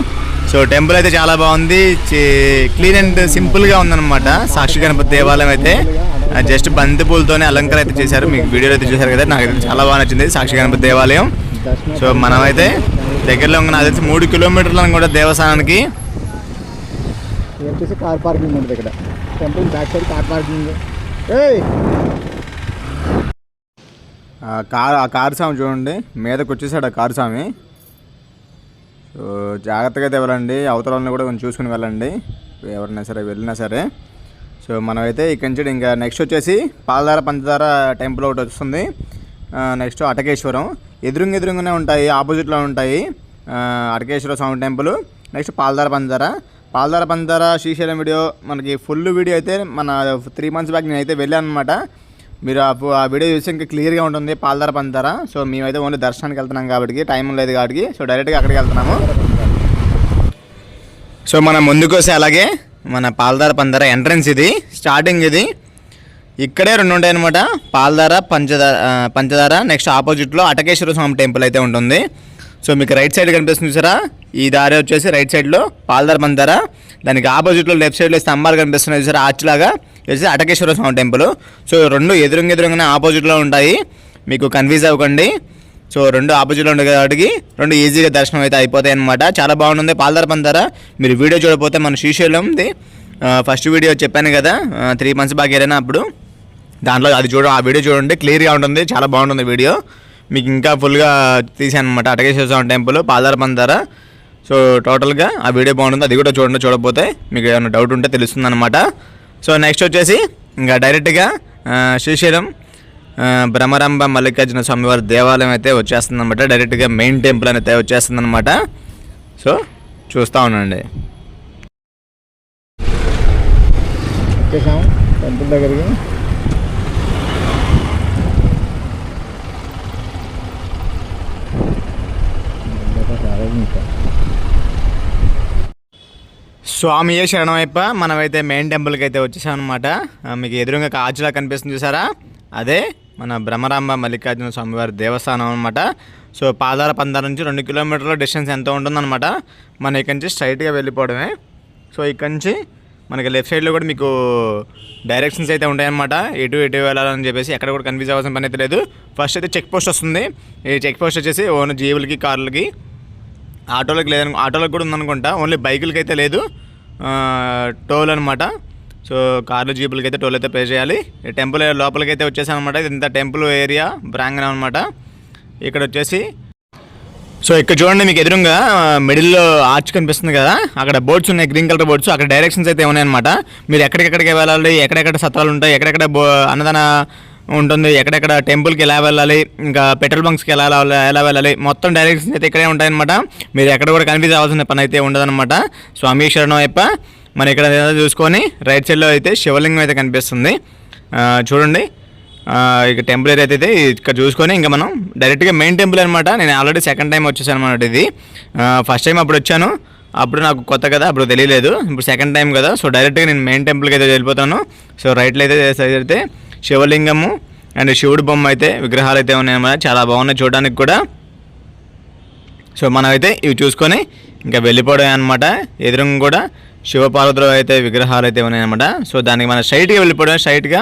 సో టెంపుల్ అయితే చాలా బాగుంది, క్లీన్ అండ్ సింపుల్గా ఉందన్నమాట. సాక్షి గణపతి దేవాలయం అయితే జస్ట్ బంతి పూలతోనే అలంకారం అయితే చేశారు. మీకు వీడియోలో అయితే చూశారు కదా, నాకైతే చాలా బాగా నచ్చింది సాక్షి గణపతి దేవాలయం. సో మనమైతే దగ్గరలో ఉన్న నాకు తెలిసి 3 కిలోమీటర్లను కూడా దేవస్థానానికి. వచ్చేసి కార్ పార్కింగ్ ఉంటుంది ఇక్కడ, temple back side car parking. ఆ కారు స్వామి చూడండి, మీదకి వచ్చేసాడు ఆ కారు స్వామి. సో జాగ్రత్తగా అయితే వెళ్ళండి, అవతలని కూడా కొంచెం చూసుకుని వెళ్ళండి ఎవరైనా సరే వెళ్ళినా సరే. సో మనమైతే ఇక్కడి నుంచి ఇంకా నెక్స్ట్ వచ్చేసి పాలధార పంచదార టెంపుల్ ఒకటి వస్తుంది. నెక్స్ట్ అటకేశ్వరం ఎదురుగానే ఉంటాయి, ఆపోజిట్లో ఉంటాయి అటకేశ్వర స్వామి టెంపుల్. నెక్స్ట్ పాలధార పంచదార శ్రీశైలం వీడియో మనకి ఫుల్ వీడియో అయితే మన 3 months బ్యాక్ నేనైతే వెళ్ళాను అనమాట. మీరు ఆ వీడియో చూసి ఇంకా క్లియర్గా ఉంటుంది పాలధార పంచదార. సో మేమైతే ఓన్లీ దర్శనానికి వెళ్తున్నాం కాబట్టి టైం లేదు కాబట్టి సో డైరెక్ట్గా అక్కడికి వెళ్తున్నాము. సో మనం ముందుకు వస్తే అలాగే మన పాలధార పంచదార ఎంట్రన్స్ ఇది స్టార్టింగ్. ఇది ఇక్కడే 2 ఉంటాయి అనమాట, పాలధార పంచదార. నెక్స్ట్ ఆపోజిట్లో అటకేశ్వర స్వామి టెంపుల్ అయితే ఉంటుంది. సో మీకు రైట్ సైడ్ కనిపిస్తుంది చూసారా, ఈ దారి వచ్చేసి రైట్ సైడ్లో పాలధార పంచదార. దానికి ఆపోజిట్లో లెఫ్ట్ సైడ్లో స్తంభాలు కనిపిస్తున్నాయి చూసారా, ఆర్చ్లాగా వచ్చేసి అటకేశ్వర స్వామి టెంపుల్. సో 2 ఎదురుగానే ఆపోజిట్లో ఉంటాయి, మీకు కన్ఫ్యూజ్ అవ్వకండి. సో 2 ఆపోజిట్లో ఉంటాయి కాబట్టి 2 ఈజీగా దర్శనం అయితే అయిపోతాయి అనమాట. చాలా బాగుంటుంది పాలధార పంచదార. మీరు వీడియో చూడకపోతే మన శ్రీశైలంది ఫస్ట్ వీడియో చెప్పాను కదా 3 months బ్యాక్ వెళ్ళినా అప్పుడు, దాంట్లో అది ఆ వీడియో చూడండి, క్లియర్గా ఉంటుంది, చాలా బాగుంటుంది వీడియో. మీకు ఇంకా ఫుల్గా తీసాను అనమాట అటకేశ్వర స్వామి టెంపుల్ పాలధార పంచదార. సో టోటల్గా ఆ వీడియో బాగుంటుంది, అది కూడా చూడండి. చూడకపోతే మీకు ఏమైనా డౌట్ ఉంటే తెలుస్తుంది అనమాట. సో నెక్స్ట్ వచ్చేసి ఇంకా డైరెక్ట్గా శ్రీశైలం బ్రహ్మరంభ మల్లికార్జున స్వామివారి దేవాలయం అయితే వచ్చేస్తుంది అనమాట. డైరెక్ట్గా మెయిన్ టెంపుల్ అయితే వచ్చేస్తుంది అనమాట. సో చూస్తూ ఉండండి. వచ్చేసాం టెంపుల్ దగ్గరికి. స్వామియే శరణమయ్యప్ప. మనమైతే మెయిన్ టెంపుల్కి అయితే వచ్చేసాం అనమాట. మీకు ఎదురుగా ఆర్చ్లా కనిపిస్తుంది చూసారా, అదే మన బ్రహ్మరాంబ మల్లికార్జున స్వామివారి దేవస్థానం అనమాట. సో పాలధార పంచదార నుంచి 2 కిలోమీటర్ల డిస్టెన్స్ ఎంత ఉంటుందన్నమాట. మనం ఇక్కడి నుంచి స్ట్రైట్గా వెళ్ళిపోవడమే. సో ఇక్కడి నుంచి మనకి లెఫ్ట్ సైడ్లో కూడా మీకు డైరెక్షన్స్ అయితే ఉంటాయన్నమాట, ఎటు వెళ్ళాలని చెప్పేసి. ఎక్కడ కూడా కన్ఫ్యూజ్ అవ్వాల్సిన పని అయితే లేదు. ఫస్ట్ అయితే చెక్ పోస్ట్ వస్తుంది. ఈ చెక్ పోస్ట్ వచ్చేసి ఓన్లీ జీవులకి, కార్లకి, ఆటోలకు లేదని, ఆటోలకు కూడా ఉందనుకుంటా, ఓన్లీ బైకులకి అయితే లేదు టోల్ అనమాట. సో కార్లు, జీపులకి అయితే టోల్ అయితే పే చేయాలి. టెంపుల్ లోపలికి అయితే వచ్చేసాను అనమాట. ఇది ఇంత టెంపుల్ ఏరియా ప్రాంగణం అనమాట. ఇక్కడ వచ్చేసి సో ఇక్కడ చూడండి, మీకు ఎదురుగా మిడిల్లో ఆర్చ్ కనిపిస్తుంది కదా, అక్కడ బోర్డ్స్ ఉన్నాయి, గ్రీన్ కలర్ బోర్డ్స్. అక్కడ డైరెక్షన్స్ అయితే ఉన్నాయన్నమాట. మీరు ఎక్కడికెక్కడికి వెళ్ళాలి, ఎక్కడెక్కడ సత్రాలు ఉంటాయి, ఎక్కడెక్కడ అన్నదాన ఉంటుంది, ఎక్కడెక్కడ టెంపుల్కి ఎలా వెళ్ళాలి, ఇంకా పెట్రోల్ బంక్స్కి ఎలా వెళ్ళాలి, మొత్తం డైరెక్షన్స్ అయితే ఇక్కడే ఉంటాయన్నమాట. మీరు ఎక్కడ కూడా కన్ఫ్యూజ్ అవ్వాల్సిన పని అయితే ఉండదన్నమాట. స్వామి శరణం అయ్యప్ప. మన ఇక్కడ చూసుకొని రైట్ సైడ్లో అయితే శివలింగం అయితే కనిపిస్తుంది చూడండి. ఇక టెంపుల్ ఏరియా అయితే ఇక్కడ చూసుకొని ఇంకా మనం డైరెక్ట్గా మెయిన్ టెంపుల్ అనమాట. నేను ఆల్రెడీ సెకండ్ టైం వచ్చేసాను అనమాట. ఇది ఫస్ట్ టైం అప్పుడు వచ్చాను, అప్పుడు నాకు కొత్త కదా, అప్పుడు తెలియలేదు. ఇప్పుడు సెకండ్ టైం కదా, సో డైరెక్ట్గా నేను మెయిన్ టెంపుల్కి అయితే వెళ్ళిపోతాను. సో రైట్లో అయితే శివలింగము అండ్ శివుడు బొమ్మ అయితే విగ్రహాలు అయితే ఉన్నాయన్నమాట. చాలా బాగున్నాయి చూడడానికి కూడా. సో మనమైతే ఇవి చూసుకొని ఇంకా వెళ్ళిపోవడం అనమాట. ఎదురుగా కూడా శివపార్వతులు అయితే విగ్రహాలు అయితే ఉన్నాయన్నమాట. సో దానికి మనం స్ట్రైట్గా వెళ్ళిపోవడం. స్ట్రైట్గా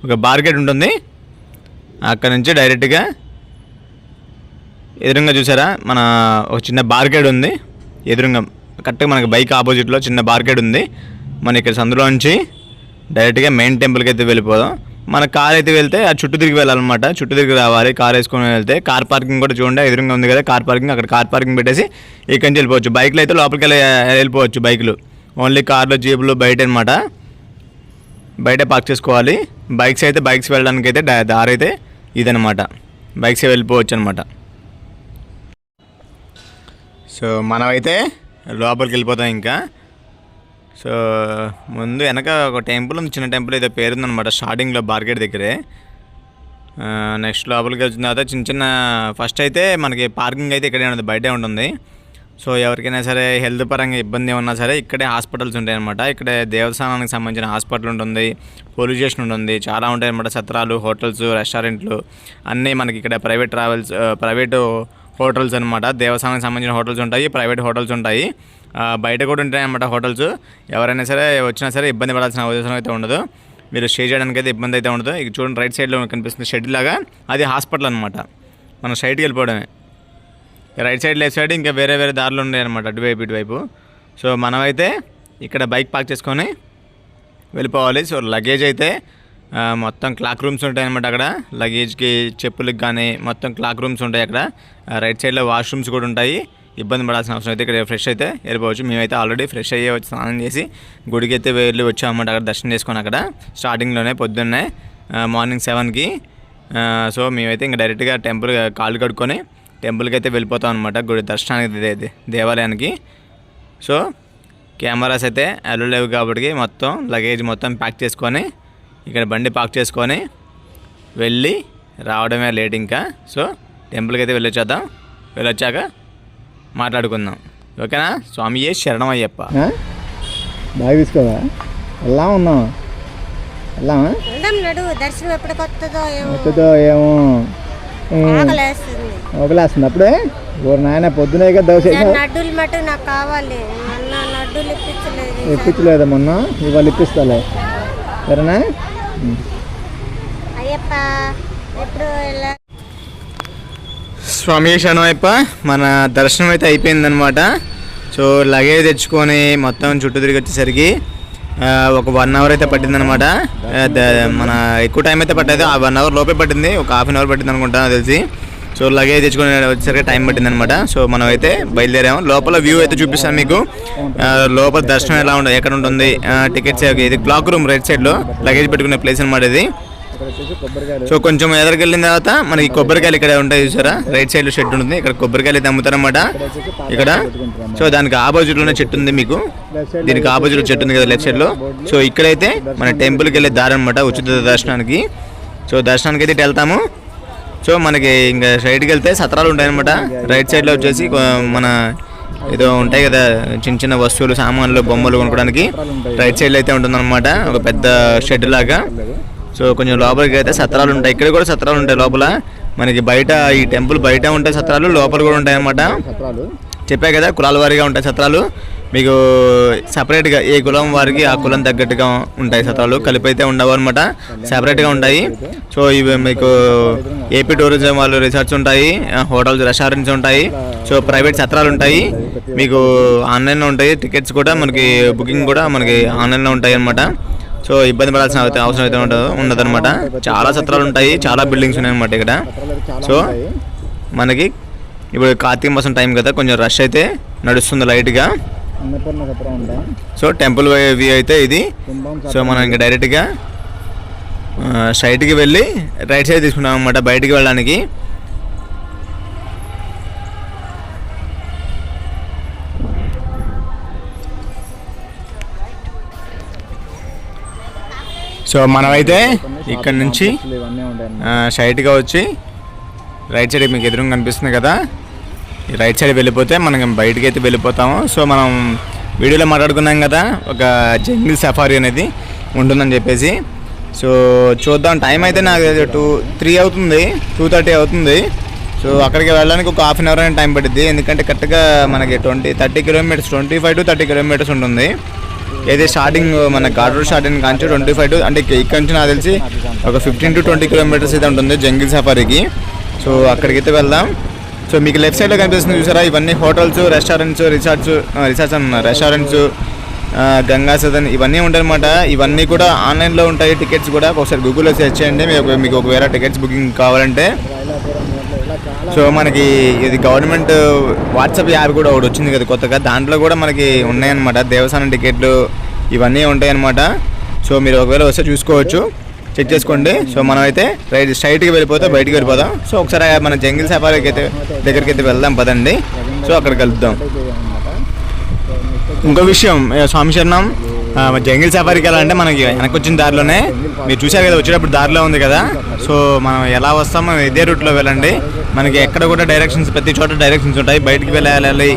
ఒక బార్కెట్ ఉంటుంది, అక్కడ నుంచి డైరెక్ట్గా ఎదురుగా చూసారా, మన ఒక చిన్న బార్కెట్ ఉంది ఎదురుగా. కరెక్ట్గా మనకి బైక్ ఆపోజిట్లో చిన్న బార్కెట్ ఉంది. మన ఇక్కడ సందులో నుంచి డైరెక్ట్గా మెయిన్ టెంపుల్కి అయితే వెళ్ళిపోదాం. మన కార్ అయితే వెళ్తే ఆ చుట్టూ తిరిగి వెళ్ళాలన్నమాట. చుట్టూ తిరిగి రావాలి. కార్ వేసుకొని వెళ్తే కార్ పార్కింగ్ కూడా చూడండి, ఎదురుగా ఉంది కదా కార్ పార్కింగ్. అక్కడ కార్ పార్కింగ్ పెట్టేసి ఇక్కడి నుంచి వెళ్ళిపోవచ్చు. బైక్లో అయితే లోపలికి వెళ్ళిపోవచ్చు. బైక్లు ఓన్లీ కార్లు జీపులు బయట అనమాట, బయట పార్క్ చేసుకోవాలి. బైక్స్ అయితే బైక్స్ వెళ్ళడానికి అయితే దారి అయితే ఇదనమాట, బైక్స్ వెళ్ళిపోవచ్చు అనమాట. సో మనమైతే లోపలికి వెళ్ళిపోతాం ఇంకా. సో ముందు వెనక ఒక టెంపుల్ ఉంది, చిన్న టెంపుల్ ఏదో పేరుందనమాట స్టార్టింగ్లో మార్కెట్ దగ్గరే. నెక్స్ట్ లోపలికి వచ్చిన తర్వాత చిన్న చిన్న ఫస్ట్ అయితే మనకి పార్కింగ్ అయితే ఇక్కడే ఉంటుంది, బయటే ఉంటుంది. సో ఎవరికైనా సరే హెల్త్ పరంగా ఇబ్బంది ఉన్నా సరే ఇక్కడే హాస్పిటల్స్ ఉంటాయి అనమాట. ఇక్కడే దేవస్థానానికి సంబంధించిన హాస్పిటల్ ఉంటుంది, పోలీస్ స్టేషన్ ఉంటుంది, చాలా ఉంటాయి అనమాట. సత్రాలు, హోటల్స్, రెస్టారెంట్లు అన్నీ మనకి ఇక్కడ ప్రైవేటు హోటల్స్ అనమాట. దేవస్థానానికి సంబంధించిన హోటల్స్ ఉంటాయి, ప్రైవేట్ హోటల్స్ ఉంటాయి, బయట కూడా ఉంటాయి అన్నమాట హోటల్స్. ఎవరైనా సరే వచ్చినా సరే ఇబ్బంది పడాల్సిన అవసరం అయితే ఉండదు. మీరు స్టే చేయడానికి అయితే ఇబ్బంది అయితే ఉండదు. ఇక చూడండి రైట్ సైడ్లో కనిపిస్తుంది షెడ్ లాగా, అది హాస్పిటల్ అనమాట. మనం స్ట్రైట్కి వెళ్ళిపోవడమే. రైట్ సైడ్ లెఫ్ట్ సైడ్ ఇంకా వేరే వేరే దారులు ఉన్నాయి అనమాట, అటువైపు ఇటువైపు. సో మనమైతే ఇక్కడ బైక్ పార్క్ చేసుకొని వెళ్ళిపోవాలి. సో లగేజ్ అయితే మొత్తం క్లాక్ రూమ్స్ ఉంటాయి అనమాట. అక్కడ లగేజ్కి చెప్పులకి కానీ మొత్తం క్లాక్ రూమ్స్ ఉంటాయి అక్కడ. రైట్ సైడ్లో వాష్రూమ్స్ కూడా ఉంటాయి. ఇబ్బంది పడాల్సిన అవసరం అయితే ఇక్కడ ఫ్రెష్ అయితే వెళ్ళిపోవచ్చు. మేమైతే ఆల్రెడీ ఫ్రెష్ అయ్యే వచ్చి స్నానం చేసి గుడికి అయితే వెళ్ళి వచ్చామన్నమాట. అక్కడ దర్శనం చేసుకొని అక్కడ స్టార్టింగ్లోనే పొద్దున్నే మార్నింగ్ 7కి. సో మేమైతే ఇంకా డైరెక్ట్గా టెంపుల్ కాళ్ళు కడుక్కొని టెంపుల్కి అయితే వెళ్ళిపోతాం అనమాట, గుడి దర్శనానికి దేవాలయానికి. సో కెమెరాస్ అయితే అలో లేవు కాబట్టి మొత్తం లగేజ్ మొత్తం ప్యాక్ చేసుకొని ఇక్కడ బండి పార్క్ చేసుకొని వెళ్ళి రావడమే లేట్ ఇంకా. సో టెంపుల్కి అయితే వెళ్ళొచ్చేద్దాం, వెళ్ళొచ్చాక మాట్లాడుకుందాం. ఓకేనా? స్వామి శరణం అయ్యప్ప. బాగా తీసుకోవా? ఎలా ఉన్నావు? వెళ్ళామా? దర్శనం ఎప్పుడు కొత్తదో ఏమో ఒకలేస్తుంది అప్పుడే. ఓరు నాయన పొద్దునే దోశ నడ్డులు మటు నాకు కావాలి. నడ్డులు ఇప్పించలేదా మొన్న? ఇవాళ ఇప్పిస్తాలే, సరేనా? అయ్యప్ప ఎప్పుడు స్వామి శరణమయ్యప్ప. మన దర్శనం అయితే అయిపోయిందనమాట. సో లగేజ్ తెచ్చుకొని మొత్తం చుట్టూ తిరిగి వచ్చేసరికి ఒక 1 అవర్ అయితే పట్టిందనమాట. మన ఎక్కువ టైం అయితే పట్టలేదు, ఆ 1 అవర్ లోపే పట్టింది, ఒక ½ అవర్ పట్టింది అనుకుంటా తెలిసి. సో లగేజ్ తెచ్చుకొని వచ్చేసరికి టైం పట్టిందనమాట. సో మనం అయితే బయలుదేరాము. లోపల వ్యూ అయితే చూపిస్తాను మీకు. లోపల దర్శనం ఎలా ఉంటుంది, ఎక్కడ ఉంటుంది, టికెట్స్. ఇది క్లాక్ రూమ్ రైట్ సైడ్లో లగేజ్ పెట్టుకునే ప్లేస్ అనమాట ఇది. సో కొంచెం ఎదరికి వెళ్ళిన తర్వాత మనకి కొబ్బరికాయలు ఇక్కడ ఉంటాయి చూసారా, రైట్ సైడ్లో షెడ్ ఉంటుంది, ఇక్కడ కొబ్బరికాయలు అయితే అమ్ముతారనమాట ఇక్కడ. సో దానికి ఆపోజిట్లోనే చెట్టు ఉంది మీకు, దీనికి ఆపోజిట్లో చెట్టు ఉంది కదా లెఫ్ట్ సైడ్లో. సో ఇక్కడైతే మన టెంపుల్కి వెళ్ళే దారి అనమాట, ఉచిత దర్శనానికి. సో దర్శనానికి అయితే వెళ్తాము. సో మనకి ఇంకా సైడ్కి వెళ్తే సత్రాలు ఉంటాయన్నమాట. రైట్ సైడ్లో వచ్చేసి మన ఏదో ఉంటాయి కదా చిన్న చిన్న వస్తువులు, సామాన్లు, బొమ్మలు కొనుక్కోవడానికి రైట్ సైడ్లో అయితే ఉంటుందన్నమాట, ఒక పెద్ద షెడ్ లాగా. సో కొంచెం లోపలికి అయితే సత్రాలు ఉంటాయి. ఇక్కడ కూడా సత్రాలు ఉంటాయి లోపల. మనకి బయట ఈ టెంపుల్ బయట ఉంటాయి సత్రాలు, లోపల కూడా ఉంటాయి అన్నమాట. చెప్పా కదా కులాల వారీగా ఉంటాయి సత్రాలు. మీకు సపరేట్గా ఏ కులం వారికి ఆ కులం తగ్గట్టుగా ఉంటాయి సత్రాలు, కలిపి అయితే ఉండవు అనమాట, సపరేట్గా ఉంటాయి. సో ఇవి మీకు ఏపీ టూరిజం వాళ్ళు రిసార్ట్స్ ఉంటాయి, హోటల్స్, రెస్టారెంట్స్ ఉంటాయి. సో ప్రైవేట్ సత్రాలు ఉంటాయి, మీకు ఆన్లైన్లో ఉంటాయి. టికెట్స్ కూడా మనకి బుకింగ్ కూడా మనకి ఆన్లైన్లో ఉంటాయి అన్నమాట. సో ఇబ్బంది పడాల్సిన అవసరం అయితే ఉండదన్నమాట. చాలా సత్రాలు ఉంటాయి, చాలా బిల్డింగ్స్ ఉన్నాయి అన్నమాట ఇక్కడ. సో మనకి ఇప్పుడు కార్తీక మాసం టైం కదా, కొంచెం రష్ అయితే నడుస్తుంది లైట్గా. సో టెంపుల్ వ్యూ అయితే ఇది. సో మనం ఇంకా డైరెక్ట్గా స్ట్రైట్కి వెళ్ళి రైట్ సైడ్ తీసుకున్నాం అన్నమాట బయటికి వెళ్ళడానికి. సో మనమైతే ఇక్కడ నుంచి స్ట్రైట్గా వచ్చి రైట్ సైడ్ మీకు ఎదురుగా కనిపిస్తుంది కదా, ఈ రైట్ సైడ్ వెళ్ళిపోతే మనం బయటికి అయితే వెళ్ళిపోతాము. సో మనం వీడియోలో మాట్లాడుకున్నాం కదా ఒక జంగిల్ సఫారీ అనేది ఉంటుందని చెప్పేసి. సో చూద్దాం. టైం అయితే నాకు 3 అవుతుంది, 2:30 అవుతుంది. సో అక్కడికి వెళ్ళడానికి ఒక ½ అవర్ అయినా టైం పడుద్ది, ఎందుకంటే కరెక్ట్గా మనకి 30 కిలోమీటర్స్, 25 to 30 కిలోమీటర్స్ ఉంటుంది. అయితే స్టార్టింగ్ మన ఘాట్ రోడ్ స్టార్టింగ్ కానీ 25 to అంటే ఇక్కడ నుంచి నాకు తెలిసి ఒక 15 to 20 కిలోమీటర్స్ అయితే ఉంటుంది జంగిల్ సఫారీకి. సో అక్కడికైతే వెళ్దాం. సో మీకు లెఫ్ట్ సైడ్లో కనిపిస్తుంది చూసారా, ఇవన్నీ హోటల్స్, రెస్టారెంట్స్, రిసార్ట్స్ అన్న రెస్టారెంట్స్, గంగా సదన్ ఇవన్నీ ఉంటాయి అనమాట. ఇవన్నీ కూడా ఆన్లైన్లో ఉంటాయి టికెట్స్ కూడా. ఒకసారి గూగుల్లో సెర్చ్ చేయండి మీకు ఒకవేళ టికెట్స్ బుకింగ్ కావాలంటే. సో మనకి ఇది గవర్నమెంట్ వాట్సాప్ యాప్ కూడా ఒకటి వచ్చింది కదా కొత్తగా, దాంట్లో కూడా మనకి ఉన్నాయన్నమాట దేవస్థానం టికెట్లు ఇవన్నీ ఉంటాయి అన్నమాట. సో మీరు ఒకవేళ వస్తే చూసుకోవచ్చు, చెక్ చేసుకోండి. సో మనం అయితే స్ట్రైట్గా వెళ్ళిపోతే బయటికి వెళ్ళిపోదాం. సో ఒకసారి మన జంగిల్ సఫారీకి అయితే దగ్గరికి అయితే వెళ్దాం పదండి. సో అక్కడికి వెళ్దాం. ఇంకో విషయం స్వామి శరణం, జంగిల్ సఫారీకి వెళ్ళాలంటే మనకి వెనక్కి వచ్చిన దారిలోనే మీరు చూసారు కదా, వచ్చేటప్పుడు దారిలో ఉంది కదా. సో మనం ఎలా వస్తామో ఇదే రూట్లో వెళ్ళండి. మనకి ఎక్కడ కూడా డైరెక్షన్స్, ప్రతి చోట డైరెక్షన్స్ ఉంటాయి. బయటికి వెళ్ళాలి,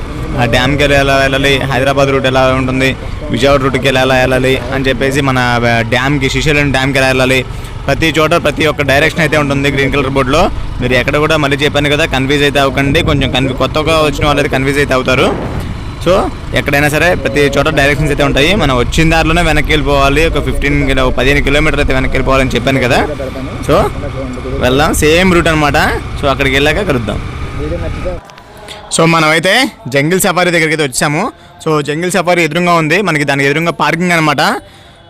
డ్యామ్కి వెళ్ళాలి, హైదరాబాద్ రూట్ ఎలా ఉంటుంది, విజయవాడ రూట్కి ఎలా వెళ్ళాలి అని చెప్పేసి, మన డ్యామ్కి శ్రీశైలం డ్యామ్కి ఎలా వెళ్ళాలి, ప్రతి చోట ప్రతి ఒక్క డైరెక్షన్ అయితే ఉంటుంది గ్రీన్ కలర్ బోర్డులో. మీరు ఎక్కడ కూడా మళ్ళీ చెప్పాను కదా కన్ఫ్యూజ్ అయితే అవ్వకండి. కొంచెం కొత్తగా వచ్చిన వాళ్ళు అయితే కన్ఫ్యూజ్ అయితే అవుతారు. సో ఎక్కడైనా సరే ప్రతి చోట డైరెక్షన్స్ అయితే ఉంటాయి. మనం వచ్చిన దారిలోనే వెనక్కి వెళ్ళిపోవాలి. ఒక 15 కిలోమీటర్ అయితే వెనక్కి వెళ్ళిపోవాలని చెప్పాను కదా. సో వెళ్దాం, సేమ్ రూట్ అనమాట. సో అక్కడికి వెళ్ళాక కలుద్దాం. సో మనమైతే జంగిల్ సఫారీ దగ్గరికి అయితే వచ్చాము. సో జంగిల్ సఫారీ ఎదురుగా ఉంది మనకి, దానికి ఎదురుగా పార్కింగ్ అనమాట.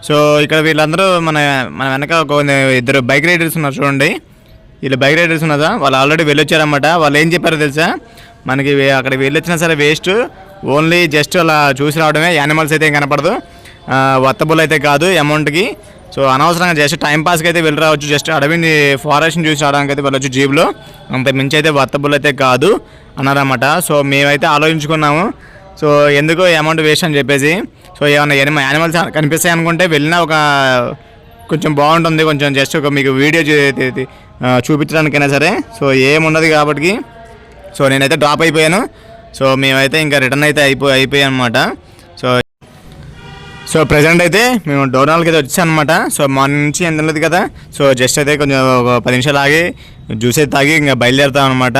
సో ఇక్కడ వీళ్ళందరూ మన వెనక ఒక 2 బైక్ రైడర్స్ ఉన్నారు చూడండి. వీళ్ళు బైక్ రైడర్స్ ఉన్నదా, వాళ్ళు ఆల్రెడీ వెళ్ళొచ్చారన్నమాట. వాళ్ళు ఏం చెప్పారో తెలుసా, మనకి అక్కడికి వెళ్ళొచ్చినా సరే వేస్ట్, ఓన్లీ జస్ట్ అలా చూసి రావడమే, యానిమల్స్ అయితే ఏం కనపడదు, వర్తబుల్ అయితే కాదు అమౌంట్కి. సో అనవసరంగా జస్ట్ టైంపాస్కి అయితే వెళ్ళి రావచ్చు, జస్ట్ అడవిని ఫారెస్ట్ని చూసి రావడానికి అయితే వెళ్ళొచ్చు జీబ్లో, అంత మించి అయితే వర్తబుల్ అయితే కాదు అన్నారన్నమాట. సో మేమైతే ఆలోచించుకున్నాము, సో ఎందుకు అమౌంట్ వేస్ట్ అని చెప్పేసి. సో ఏమైనా యానిమల్స్ కనిపిస్తాయి అనుకుంటే వెళ్ళినా ఒక కొంచెం బాగుంటుంది, కొంచెం జస్ట్ ఒక మీకు వీడియో చూపించడానికైనా సరే. సో ఏమున్నది కాబట్టి సో నేనైతే డ్రాప్ అయిపోయాను. సో మేమైతే ఇంకా రిటర్న్ అయితే అయిపోయాయి అనమాట. సో ప్రజెంట్ అయితే మేము డోర్నాల్కి అయితే వచ్చాను అనమాట. సో మార్నింగ్ నుంచి ఎంత లేదు కదా, సో జస్ట్ అయితే కొంచెం ఒక 10 నిమిషాలు ఆగి జ్యూస్ అయితే తాగి ఇంకా బయలుదేరుతాం అనమాట.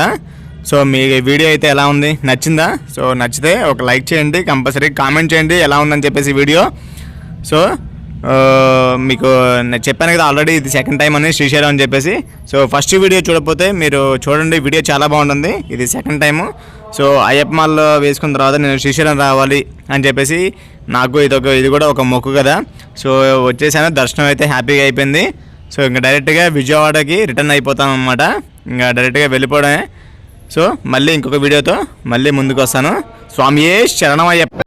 సో మీ వీడియో అయితే ఎలా ఉంది, నచ్చిందా? సో నచ్చితే ఒక లైక్ చేయండి, కంపల్సరీ కామెంట్ చేయండి ఎలా ఉందని చెప్పేసి వీడియో. సో మీకు నేను చెప్పాను కదా ఆల్రెడీ, ఇది సెకండ్ టైం అని శ్రీశైలం అని చెప్పేసి. సో ఫస్ట్ వీడియో చూడకపోతే మీరు చూడండి, వీడియో చాలా బాగుంటుంది. ఇది సెకండ్ టైము. సో అయ్యప్ప మాల్లో వేసుకున్న తర్వాత నేను శ్రీశైలం రావాలి అని చెప్పేసి నాకు ఇది కూడా ఒక మొక్కు కదా. సో వచ్చేసాను, దర్శనం అయితే హ్యాపీగా అయిపోయింది. సో ఇంకా డైరెక్ట్గా విజయవాడకి రిటర్న్ అయిపోతాం అన్నమాట. ఇంకా డైరెక్ట్గా వెళ్ళిపోవడమే. సో మళ్ళీ ఇంకొక వీడియోతో మళ్ళీ ముందుకు వస్తాను. స్వామియే శరణమయ్యప్ప.